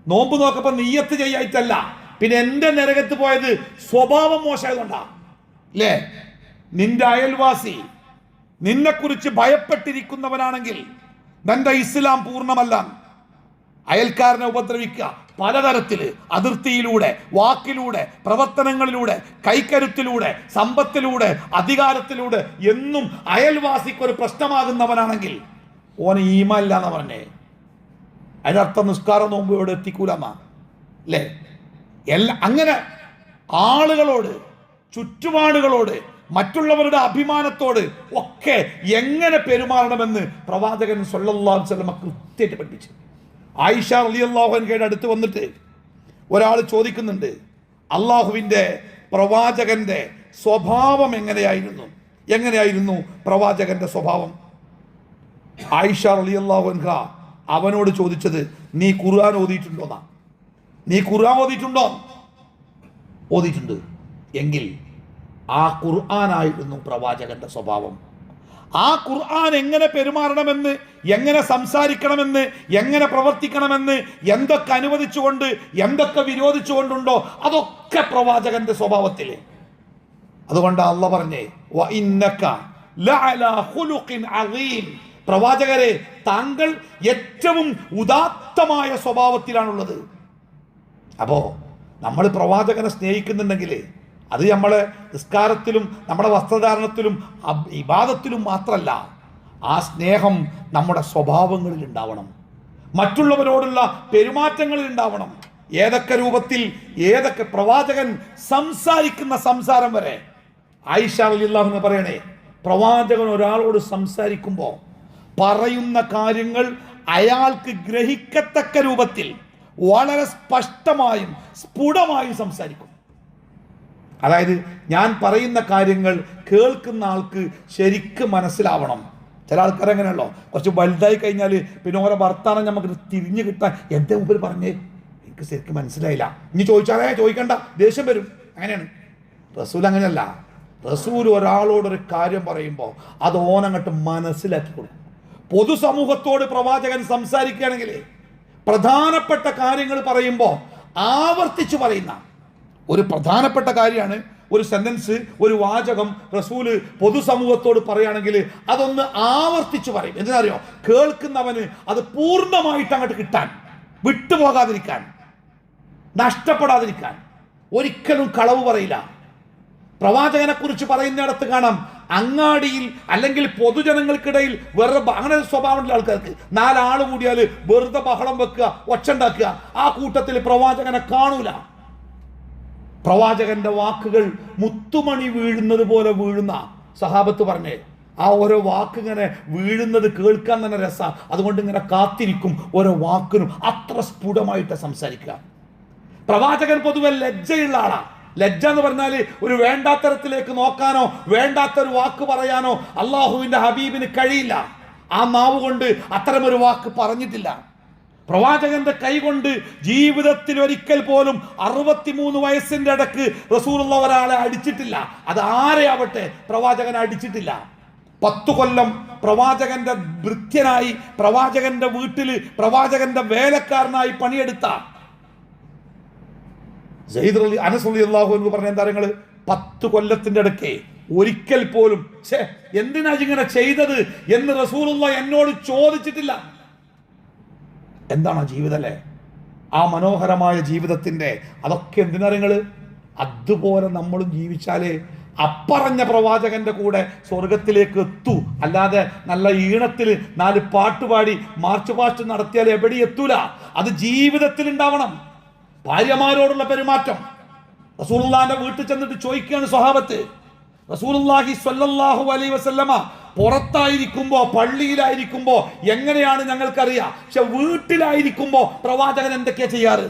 നോമ്പ് നോക്കപ്പോൾ നിയ്യത്ത് ചെയ്യായിട്ടല്ല, പിന്നെ എൻ്റെ നരകത്ത് പോയത് സ്വഭാവം മോശമായതുകൊണ്ടാ. അല്ലേ? നിന്റെ അയൽവാസി നിന്നെക്കുറിച്ച് ഭയപ്പെട്ടിരിക്കുന്നവനാണെങ്കിൽ നിന്റെ ഇസ്ലാം പൂർണ്ണമല്ല. അയൽക്കാരനെ ഉപദ്രവിക്കുക പലതരത്തില്, അതിർത്തിയിലൂടെ, വാക്കിലൂടെ, പ്രവർത്തനങ്ങളിലൂടെ, കൈക്കരുത്തിലൂടെ, സമ്പത്തിലൂടെ, അധികാരത്തിലൂടെ എന്നും അയൽവാസിക്കൊരു പ്രശ്നമാകുന്നവനാണെങ്കിൽ ഓന് ഈമാൻ ഇല്ല എന്നാ പറഞ്ഞേ. അതിനർത്ഥം നിസ്കാരം നോമ്പ് ഇവിടെ എത്തിക്കൂലമ്മ. അല്ലേ? അങ്ങനെ ആളുകളോട്, ചുറ്റുപാടുകളോട്, മറ്റുള്ളവരുടെ അഭിമാനത്തോട് ഒക്കെ എങ്ങനെ പെരുമാറണമെന്ന് പ്രവാചകൻ സ്വല്ലല്ലാഹു അലൈഹി വസല്ലം കൃത്യമായിട്ട് പഠിപ്പിച്ചു. ആയിഷ റളിയല്ലാഹു അൻഹയുടെ അടുത്ത് വന്നിട്ട് ഒരാൾ ചോദിക്കുന്നുണ്ട്, അള്ളാഹുവിൻ്റെ പ്രവാചകന്റെ സ്വഭാവം എങ്ങനെയായിരുന്നു പ്രവാചകന്റെ സ്വഭാവം? ആയിഷ റളിയല്ലാഹു അൻഹ അവനോട് ചോദിച്ചത്, നീ ഖുർആൻ ഓതിയിട്ടുണ്ടോന്നാ. നീ ഖുർആൻ ഓതിയിട്ടുണ്ടോ? ഓതിയിട്ടുണ്ട്. എങ്കിൽ ആ ഖുർആനായിരുന്നു പ്രവാചകന്റെ സ്വഭാവം. ആ ഖുർആൻ എങ്ങനെ പെരുമാറണമെന്ന്, എങ്ങനെ സംസാരിക്കണമെന്ന്, എങ്ങനെ പ്രവർത്തിക്കണമെന്ന്, എന്തൊക്കെ അനുവദിച്ചുകൊണ്ട് എന്തൊക്കെ വിരോധിച്ചുകൊണ്ടുണ്ടോ അതൊക്കെ പ്രവാചകന്റെ സ്വഭാവത്തിൽ. അതുകൊണ്ട് അല്ലാഹ് പറഞ്ഞേ, വ ഇന്നക ലഅലാ ഖുലുഖിൻ അദീം, പ്രവാചകരെ താങ്കൾ ഏറ്റവും ഉദാത്തമായ സ്വഭാവത്തിലാണുള്ളത്. അപ്പോ നമ്മൾ പ്രവാചകനെ സ്നേഹിക്കുന്നുണ്ടെങ്കിൽ അത് നമ്മളെ നിസ്കാരത്തിലും നമ്മുടെ വസ്ത്രധാരണത്തിലും ഇബാദത്തിലും മാത്രമല്ല, ആ സ്നേഹം നമ്മുടെ സ്വഭാവങ്ങളിൽ ഉണ്ടാവണം, മറ്റുള്ളവരോടുള്ള പെരുമാറ്റങ്ങളിൽ ഉണ്ടാവണം. ഏതൊക്കെ രൂപത്തിൽ, ഏതൊക്കെ പ്രവാചകൻ സംസാരിക്കുന്ന സംസാരം വരെ. ആയിഷ റളിയല്ലാഹു അൻഹ പറയണേ, പ്രവാചകൻ ഒരാളോട് സംസാരിക്കുമ്പോൾ പറയുന്ന കാര്യങ്ങൾ അയാൾക്ക് ഗ്രഹിക്കത്തക്ക രൂപത്തിൽ വളരെ സ്പഷ്ടമായും സ്ഫുടമായും സംസാരിക്കും. അതായത് ഞാൻ പറയുന്ന കാര്യങ്ങൾ കേൾക്കുന്ന ആൾക്ക് ശരിക്കും മനസ്സിലാവണം. ചില ആൾക്കാർ അങ്ങനെയല്ലോ, കുറച്ച് വലുതായി കഴിഞ്ഞാൽ പിന്നെ ഓരോ വർത്താനം നമുക്ക് തിരിഞ്ഞു കിട്ടാൻ എൻ്റെ മുമ്പിൽ പറഞ്ഞേ എനിക്ക് ശരിക്കും മനസ്സിലായില്ല, ഇനി ചോദിച്ചാലേ ചോദിക്കണ്ട, ദേഷ്യം വരും. അങ്ങനെയാണ്. റസൂൽ അങ്ങനെയല്ല. റസൂൽ ഒരാളോടൊരു കാര്യം പറയുമ്പോൾ അത് ഓനങ്ങോട്ട് മനസ്സിലാക്കി കൊടുക്കും. പൊതുസമൂഹത്തോട് പ്രവാചകൻ സംസാരിക്കുകയാണെങ്കിൽ പ്രധാനപ്പെട്ട കാര്യങ്ങൾ പറയുമ്പോൾ ആവർത്തിച്ച് പറയുന്ന ഒരു പ്രധാനപ്പെട്ട കാര്യമാണ് ഒരു സെന്റൻസ്, ഒരു വാചകം റസൂല് പൊതുസമൂഹത്തോട് പറയുകയാണെങ്കിൽ അതൊന്ന് ആവർത്തിച്ച് പറയും. എന്തിനറിയോ? കേൾക്കുന്നവന് അത് പൂർണ്ണമായിട്ട് അങ്ങോട്ട് കിട്ടാൻ, വിട്ടുപോകാതിരിക്കാൻ, നഷ്ടപ്പെടാതിരിക്കാൻ. ഒരിക്കലും കളവ് പറയില്ല. പ്രവാചകനെ കുറിച്ച് പറയുന്നിടത്ത് കാണാം, അങ്ങാടിയിൽ അല്ലെങ്കിൽ പൊതുജനങ്ങൾക്കിടയിൽ വെറുതെ അങ്ങനെ സ്വഭാവമുള്ള ആൾക്കാർക്ക് 4 ആള് കൂടിയാൽ വെറുതെ ബഹളം വെക്കുക, ഒച്ച ഉണ്ടാക്കുക. ആ കൂട്ടത്തിൽ പ്രവാചകനെ കാണൂല. പ്രവാചകന്റെ വാക്കുകൾ മുത്തുമണി വീഴുന്നത് പോലെ വീഴുന്ന സഹാബത്ത് പറഞ്ഞേ, ആ ഓരോ വാക്കിങ്ങനെ വീഴുന്നത് കേൾക്കാൻ തന്നെ രസമാണ്. അതുകൊണ്ട് ഇങ്ങനെ കാത്തിരിക്കും ഓരോ വാക്കിനും. അത്ര സ്ഫുടമായിട്ട് സംസാരിക്കുക. പ്രവാചകൻ പൊതുവെ ലജ്ജയുള്ള ആളാണ്. ലജ്ജ എന്ന് പറഞ്ഞാൽ ഒരു വേണ്ടാത്തരത്തിലേക്ക് നോക്കാനോ വേണ്ടാത്തൊരു വാക്ക് പറയാനോ അള്ളാഹുവിന്റെ ഹബീബിന് കഴിയില്ല. ആ നാവ് കൊണ്ട് അത്തരമൊരു വാക്ക് പറഞ്ഞിട്ടില്ല. പ്രവാചകന്റെ കൈ കൊണ്ട് ജീവിതത്തിൽ ഒരിക്കൽ പോലും 63 വയസ്സിന്റെ ഇടക്ക് റസൂലുള്ള ഒരാളെ അടിച്ചിട്ടില്ല. അത് ആരെയാവട്ടെ പ്രവാചകൻ അടിച്ചിട്ടില്ല. 10 കൊല്ലം പ്രവാചകന്റെ ഭൃത്യനായി, പ്രവാചകന്റെ വീട്ടില് പ്രവാചകന്റെ വേലക്കാരനായി പണിയെടുത്ത അനസ് റളിയല്ലാഹു അൻഹു പറഞ്ഞ എന്താ നിങ്ങൾ 10 കൊല്ലത്തിന്റെ ഇടയ്ക്ക് ഒരിക്കൽ പോലും എന്തിനാ ഇങ്ങനെ ചെയ്തത് എന്ന് റസൂലുള്ള എന്നോട് ചോദിച്ചിട്ടില്ല. എന്താണ് ആ ജീവിതം അല്ലേ? ആ മനോഹരമായ ജീവിതത്തിന്റെ അതൊക്കെ എന്തിനാ നിങ്ങൾ? അതുപോലെ നമ്മളും ജീവിച്ചാലേ അപ്പറഞ്ഞ പ്രവാചകന്റെ കൂടെ സ്വർഗത്തിലേക്ക് എത്തൂ. അല്ലാതെ നല്ല ഈണത്തിൽ 4 പാട്ടുപാടി മാർച്ച് പാസ്റ്റ് നടത്തിയാൽ എവിടെ എത്തൂല. അത് ജീവിതത്തിൽ ഉണ്ടാവണം. ഭാര്യമാരോടുള്ള പെരുമാറ്റം. റസൂലുള്ളാഹിന്റെ വീട്ടിൽ ചെന്നിട്ട് ചോദിക്കുകയാണ് സ്വഹാബത്ത്, റസൂലുള്ളാഹി സ്വല്ലല്ലാഹു അലൈഹി വസല്ലമ പുറത്തായിരിക്കുമ്പോ പള്ളിയിലായിരിക്കുമ്പോ എങ്ങനെയാണ് ഞങ്ങൾക്കറിയാം, പക്ഷെ വീട്ടിലായിരിക്കുമ്പോ പ്രവാചകൻ എന്തൊക്കെയാ ചെയ്യാറ്?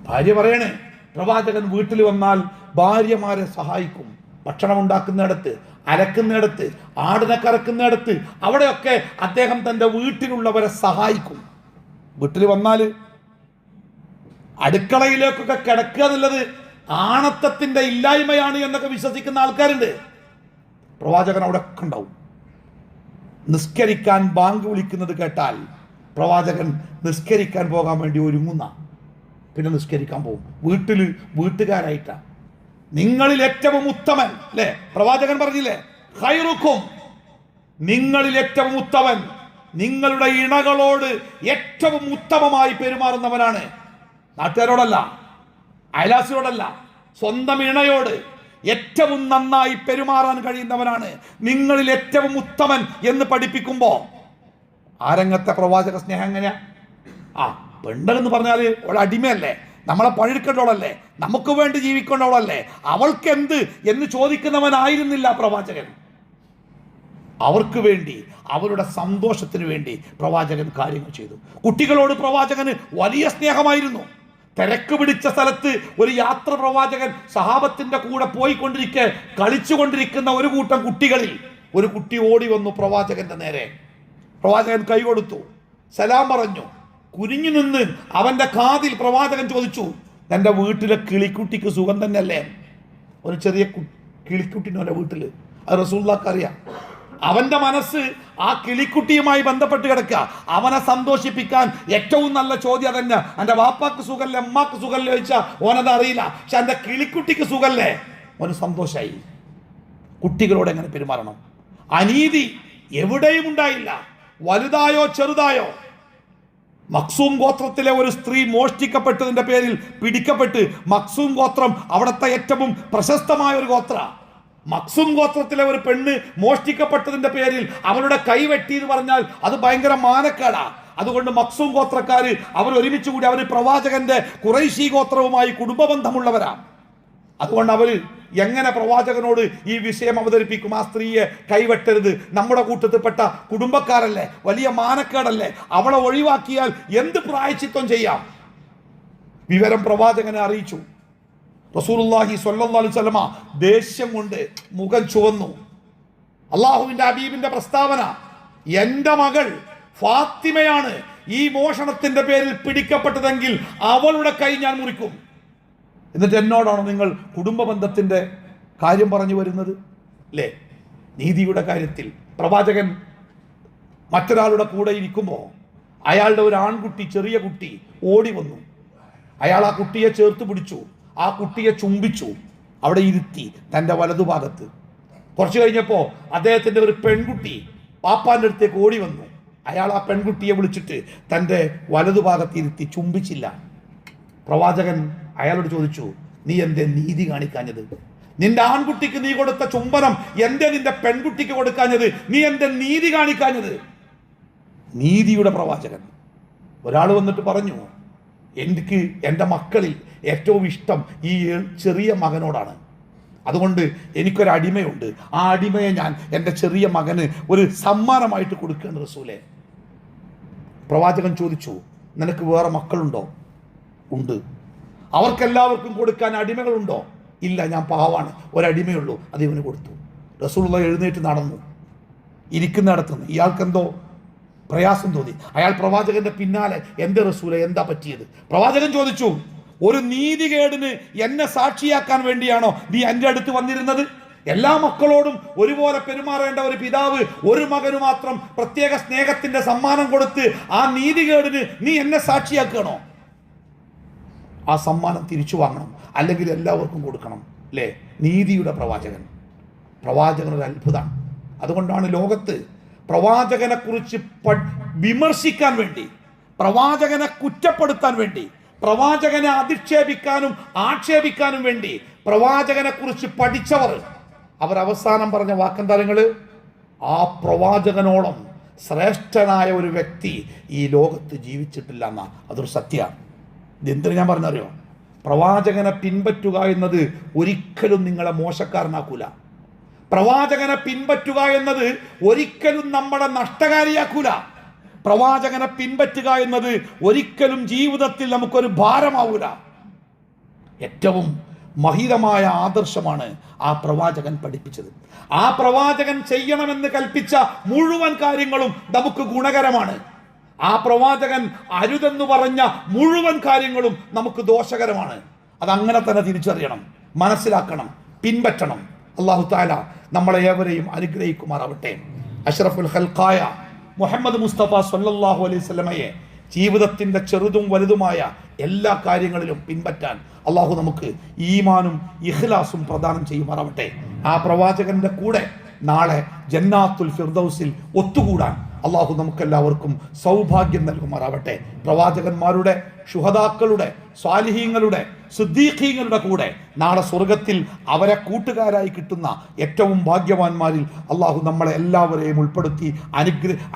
ഭാര്യ പറയണേ, പ്രവാചകൻ വീട്ടിൽ വന്നാൽ ഭാര്യമാരെ സഹായിക്കും. ഭക്ഷണം ഉണ്ടാക്കുന്നിടത്ത്, അലക്കുന്നിടത്ത്, ആടിനെ കറക്കുന്നിടത്ത്, അവിടെയൊക്കെ അദ്ദേഹം തൻ്റെ വീട്ടിലുള്ളവരെ സഹായിക്കും. വീട്ടിൽ വന്നാൽ അടുക്കളയിലേക്കൊക്കെ കിടക്കുക എന്നുള്ളത് ആണത്തത്തിന്റെ ഇല്ലായ്മയാണ് എന്നൊക്കെ വിശ്വസിക്കുന്ന ആൾക്കാരുണ്ട്. പ്രവാചകൻ അവിടെ ഒക്കെ ഉണ്ടാവും. നിസ്കരിക്കാൻ ബാങ്ക് വിളിക്കുന്നത് കേട്ടാൽ പ്രവാചകൻ നിസ്കരിക്കാൻ പോകാൻ വേണ്ടി ഒരുങ്ങുന്ന, പിന്നെ നിസ്കരിക്കാൻ പോകും. വീട്ടുകാരായിട്ടാ. നിങ്ങളിൽ ഏറ്റവും ഉത്തമൻ അല്ലേ? പ്രവാചകൻ പറഞ്ഞില്ലേ, ഖൈറുക്കും, നിങ്ങളിൽ ഏറ്റവും ഉത്തമൻ നിങ്ങളുടെ ഇണകളോട് ഏറ്റവും ഉത്തമമായി പെരുമാറുന്നവനാണ്. നാട്ടുകാരോടല്ല, അയലാസിയോടല്ല, സ്വന്തം ഇണയോട് ഏറ്റവും നന്നായി പെരുമാറാൻ കഴിയുന്നവനാണ് നിങ്ങളിൽ ഏറ്റവും ഉത്തമൻ എന്ന് പഠിപ്പിക്കുമ്പോ ആരംഗത്തെ പ്രവാചക സ്നേഹം എങ്ങനെയാ? പെണ്ണെന്ന് പറഞ്ഞാൽ അവൾ അടിമയല്ലേ, നമ്മളെ പഴിക്കേണ്ടവളല്ലേ, നമുക്ക് വേണ്ടി ജീവിക്കേണ്ടവളല്ലേ, അവൾക്ക് എന്ത് എന്ന് ചോദിക്കുന്നവനായിരുന്നില്ല പ്രവാചകൻ. അവർക്ക് വേണ്ടി, അവരുടെ സന്തോഷത്തിന് വേണ്ടി പ്രവാചകൻ കാര്യങ്ങൾ ചെയ്തു. കുട്ടികളോട് പ്രവാചകന് വലിയ സ്നേഹമായിരുന്നു. തിരക്ക് പിടിച്ച സ്ഥലത്ത് ഒരു യാത്ര പ്രവാചകൻ സഹാബത്തിന്റെ കൂടെ പോയിക്കൊണ്ടിരിക്കെ കളിച്ചുകൊണ്ടിരിക്കുന്ന ഒരു കൂട്ടം കുട്ടികളിൽ ഒരു കുട്ടി ഓടി വന്നു പ്രവാചകന്റെ നേരെ. പ്രവാചകൻ കൈ കൊടുത്തു, സലാം പറഞ്ഞു. കുനിഞ്ഞു നിന്ന് അവന്റെ കാതിൽ പ്രവാചകൻ ചോദിച്ചു, എൻ്റെ വീട്ടിലെ കിളിക്കുട്ടിക്ക് സുഖം തന്നെയല്ലേ? ഒരു ചെറിയ കിളിക്കുട്ടിന് അവൻ്റെ വീട്ടിൽ. അത് റസൂലുള്ളാഹിക്ക് അറിയാം. അവന്റെ മനസ്സ് ആ കിളിക്കുട്ടിയുമായി ബന്ധപ്പെട്ട് കിടക്കുക. അവനെ സന്തോഷിപ്പിക്കാൻ ഏറ്റവും നല്ല ചോദ്യം അതന്നെ. എൻ്റെ വാപ്പാക്ക് സുഖല്ലേ, അമ്മാക്ക് സുഖല്ലേ ചോദിച്ചാൽ ഓനത് അറിയില്ല. പക്ഷെ എൻ്റെ കിളിക്കുട്ടിക്ക് സുഖല്ലേ, ഓന് സന്തോഷമായി. കുട്ടികളോട് എങ്ങനെ പെരുമാറണം? അനീതി എവിടെയും ഉണ്ടായില്ല, വലുതായോ ചെറുതായോ. മക്സൂം ഗോത്രത്തിലെ ഒരു സ്ത്രീ മോഷ്ടിക്കപ്പെട്ടതിന്റെ പേരിൽ പിടിക്കപ്പെട്ട്, മക്സൂം ഗോത്രം അവിടുത്തെ ഏറ്റവും പ്രശസ്തമായ ഒരു ഗോത്ര. മക്സൂം ഗോത്രത്തിലെ ഒരു പെണ്ണ് മോഷ്ടിക്കപ്പെട്ടതിന്റെ പേരിൽ അവരുടെ കൈവെട്ടി എന്ന് പറഞ്ഞാൽ അത് ഭയങ്കര മാനക്കേടാ. അതുകൊണ്ട് മക്സൂം ഗോത്രക്കാര് അവർ ഒരുമിച്ച് കൂടി, അവർ പ്രവാചകന്റെ ഖുറൈശി ഗോത്രവുമായി കുടുംബബന്ധമുള്ളവരാണ്. അതുകൊണ്ട് അവർ എങ്ങനെ പ്രവാചകനോട് ഈ വിഷയം അവതരിപ്പിക്കും? ആ സ്ത്രീയെ കൈവെട്ടരുത്, നമ്മുടെ കൂട്ടത്തിൽപ്പെട്ട കുടുംബക്കാരല്ലേ, വലിയ മാനക്കേടല്ലേ, അവളെ ഒഴിവാക്കിയാൽ എന്ത് പ്രായശ്ചിത്വം ചെയ്യാം? വിവരം പ്രവാചകനെ അറിയിച്ചു. റസൂലുള്ളാഹി സ്വല്ലല്ലാഹു അലൈഹി വസല്ലമ ദേഷ്യം കൊണ്ട് മുഖം ചുവന്നു. അള്ളാഹുവിന്റെ ഹബീബിന്റെ പ്രസ്താവന, എൻ്റെ മകൾ ഫാത്തിമയാണ് ഈ മോഷണത്തിന്റെ പേരിൽ പിടിക്കപ്പെട്ടതെങ്കിൽ അവളുടെ കൈ ഞാൻ മുറിക്കും. എന്നിട്ട് എന്നോടാണ് നിങ്ങൾ കുടുംബ ബന്ധത്തിന്റെ കാര്യം പറഞ്ഞു വരുന്നത് അല്ലേ? നീതിയുടെ കാര്യത്തിൽ പ്രവാചകൻ മറ്റൊരാളുടെ കൂടെ ഇരിക്കുമ്പോൾ അയാളുടെ ഒരു ആൺകുട്ടി, ചെറിയ കുട്ടി ഓടി വന്നു. അയാൾ ആ കുട്ടിയെ ചേർത്ത് പിടിച്ചു, ആ കുട്ടിയെ ചുംബിച്ചു, അവിടെ ഇരുത്തി തൻ്റെ വലതുഭാഗത്ത്. കുറച്ച് കഴിഞ്ഞപ്പോൾ അദ്ദേഹത്തിൻ്റെ ഒരു പെൺകുട്ടി പാപ്പാൻ്റെ അടുത്തേക്ക് ഓടി വന്നു. അയാൾ ആ പെൺകുട്ടിയെ വിളിച്ചിട്ട് തൻ്റെ വലതുഭാഗത്ത് ഇരുത്തി ചുംബിച്ചില്ല. പ്രവാചകൻ അയാളോട് ചോദിച്ചു, നീ എന്തേ നീതി കാണിക്കാഞ്ഞത്? നിന്റെ ആൺകുട്ടിക്ക് നീ കൊടുത്ത ചുംബനം എന്തേ നിന്റെ പെൺകുട്ടിക്ക് കൊടുക്കാഞ്ഞത്? നീ എന്തേ നീതി കാണിക്കാഞ്ഞത്? നീതിയുടെ പ്രവാചകൻ. ഒരാൾ വന്നിട്ട് പറഞ്ഞു, എനിക്ക് എൻ്റെ മക്കളിൽ ഏറ്റവും ഇഷ്ടം ഈ ചെറിയ മകനോടാണ്, അതുകൊണ്ട് എനിക്കൊരു അടിമയുണ്ട്, ആ അടിമയെ ഞാൻ എൻ്റെ ചെറിയ മകന് ഒരു സമ്മാനമായിട്ട് കൊടുക്കേണ്ട റസൂലേ. പ്രവാചകൻ ചോദിച്ചു, നിനക്ക് വേറെ മക്കളുണ്ടോ? ഉണ്ട്. അവർക്കെല്ലാവർക്കും കൊടുക്കാൻ അടിമകളുണ്ടോ? ഇല്ല, ഞാൻ പാവാണ്, ഒരടിമയുള്ളൂ, അത് ഇവന് കൊടുത്തു. റസൂലുള്ളാഹി എഴുന്നേറ്റ് നടന്നു. ഇരിക്കുന്നിടത്തുനിന്ന് ഇയാൾക്കെന്തോ പ്രയാസം തോന്നി. അയാൾ പ്രവാചകന്റെ പിന്നാലെ, എൻ്റെ റസൂലെ എന്താ പറ്റിയത്? പ്രവാചകൻ ചോദിച്ചു, ഒരു നീതികേടിന് എന്നെ സാക്ഷിയാക്കാൻ വേണ്ടിയാണോ നീ എൻ്റെ അടുത്ത് വന്നിരുന്നത്? എല്ലാ മക്കളോടും ഒരുപോലെ പെരുമാറേണ്ട ഒരു പിതാവ് ഒരു മകന് മാത്രം പ്രത്യേക സ്നേഹത്തിന്റെ സമ്മാനം കൊടുത്ത് ആ നീതികേടിന് നീ എന്നെ സാക്ഷിയാക്കണോ? ആ സമ്മാനം തിരിച്ചു വാങ്ങണം, അല്ലെങ്കിൽ എല്ലാവർക്കും കൊടുക്കണം അല്ലേ? നീതിയുടെ പ്രവാചകൻ. പ്രവാചകൻ ഒരു അത്ഭുതമാണ്. അതുകൊണ്ടാണ് ലോകത്ത് പ്രവാചകനെ കുറിച്ച് വിമർശിക്കാൻ വേണ്ടി, പ്രവാചകനെ കുറ്റപ്പെടുത്താൻ വേണ്ടി, പ്രവാചകനെ അധിക്ഷേപിക്കാനും ആക്ഷേപിക്കാനും വേണ്ടി പ്രവാചകനെ കുറിച്ച് പഠിച്ചവർ അവർ അവസാനം പറഞ്ഞ വാക്കെന്താ? ആ പ്രവാചകനോളം ശ്രേഷ്ഠനായ ഒരു വ്യക്തി ഈ ലോകത്ത് ജീവിച്ചിട്ടില്ല എന്നാ. അതൊരു സത്യമാണ്. ഇതെന്തിനു ഞാൻ പറഞ്ഞറിയോ? പ്രവാചകനെ പിൻപറ്റുക എന്നത് ഒരിക്കലും നിങ്ങളെ മോശക്കാരനാക്കൂല. പ്രവാചകനെ പിൻപറ്റുക എന്നത് ഒരിക്കലും നമ്മളെ നഷ്ടകാരിയാക്കൂല. പ്രവാചകനെ പിൻപറ്റുക എന്നത് ഒരിക്കലും ജീവിതത്തിൽ നമുക്കൊരു ഭാരമാവൂല. ഏറ്റവും മഹിതമായ ആദർശമാണ് ആ പ്രവാചകൻ പഠിപ്പിച്ചത്. ആ പ്രവാചകൻ ചെയ്യണമെന്ന് കൽപ്പിച്ച മുഴുവൻ കാര്യങ്ങളും നമുക്ക് ഗുണകരമാണ്. ആ പ്രവാചകൻ അരുതെന്ന് പറഞ്ഞ മുഴുവൻ കാര്യങ്ങളും നമുക്ക് ദോഷകരമാണ്. അതങ്ങനെ തന്നെ തിരിച്ചറിയണം, മനസ്സിലാക്കണം, പിൻപറ്റണം. അല്ലാഹു തആല നമ്മളെ ഏവരെയും അനുഗ്രഹിക്കുമാറാവട്ടെ. അഷ്റഫുൽ ഖൽഖായ മുഹമ്മദ് മുസ്തഫ സല്ലല്ലാഹു അലൈഹി വസല്ലമയെ ജീവിതത്തിൻ്റെ ചെറുതും വലുതുമായ എല്ലാ കാര്യങ്ങളിലും പിൻപറ്റാൻ അള്ളാഹു നമുക്ക് ഈമാനും ഇഖ്ലാസും പ്രദാനം ചെയ്യുമാറാവട്ടെ. ആ പ്രവാചകന്റെ കൂടെ നാളെ ജന്നാത്തുൽ ഫിർദൗസിൽ ഒത്തുകൂടാൻ അള്ളാഹു നമുക്കെല്ലാവർക്കും സൗഭാഗ്യം നൽകുമാറാവട്ടെ. പ്രവാചകന്മാരുടെ, ശുഹദാക്കളുടെ, സ്വാലിഹീങ്ങളുടെ, സിദ്ദീഖീങ്ങളുടെ കൂടെ നാളെ സ്വർഗത്തിൽ അവരെ കൂട്ടുകാരായി കിട്ടുന്ന ഏറ്റവും ഭാഗ്യവാന്മാരിൽ അള്ളാഹു നമ്മളെ എല്ലാവരെയും ഉൾപ്പെടുത്തി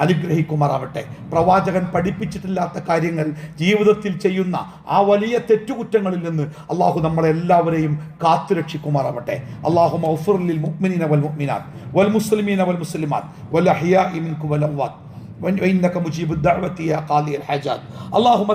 അനുഗ്രഹിക്കുമാറാവട്ടെ. പ്രവാചകൻ പഠിപ്പിച്ചിട്ടില്ലാത്ത കാര്യങ്ങൾ ജീവിതത്തിൽ ചെയ്യുന്ന ആ വലിയ തെറ്റുകുറ്റങ്ങളിൽ നിന്ന് അള്ളാഹു നമ്മളെ എല്ലാവരെയും കാത്തുരക്ഷിക്കുമാറാവട്ടെ. അല്ലാഹുമ്മ ഗ്ഫിർ ലിൽ മുഅ്മിനീന വൽ മുഅ്മിനാത്ത് വൽ മുസ്ലിമീന വൽ മുസ്ലിമാത്ത് വൽ അഹ്യാഇ മിൻകും വൽ അംവാത്ത് വഇന്നക മുജീബുദ് ദഅവതി യാ ഖാദിയൽ ഹജാത്ത്. അല്ലാഹുമ്മ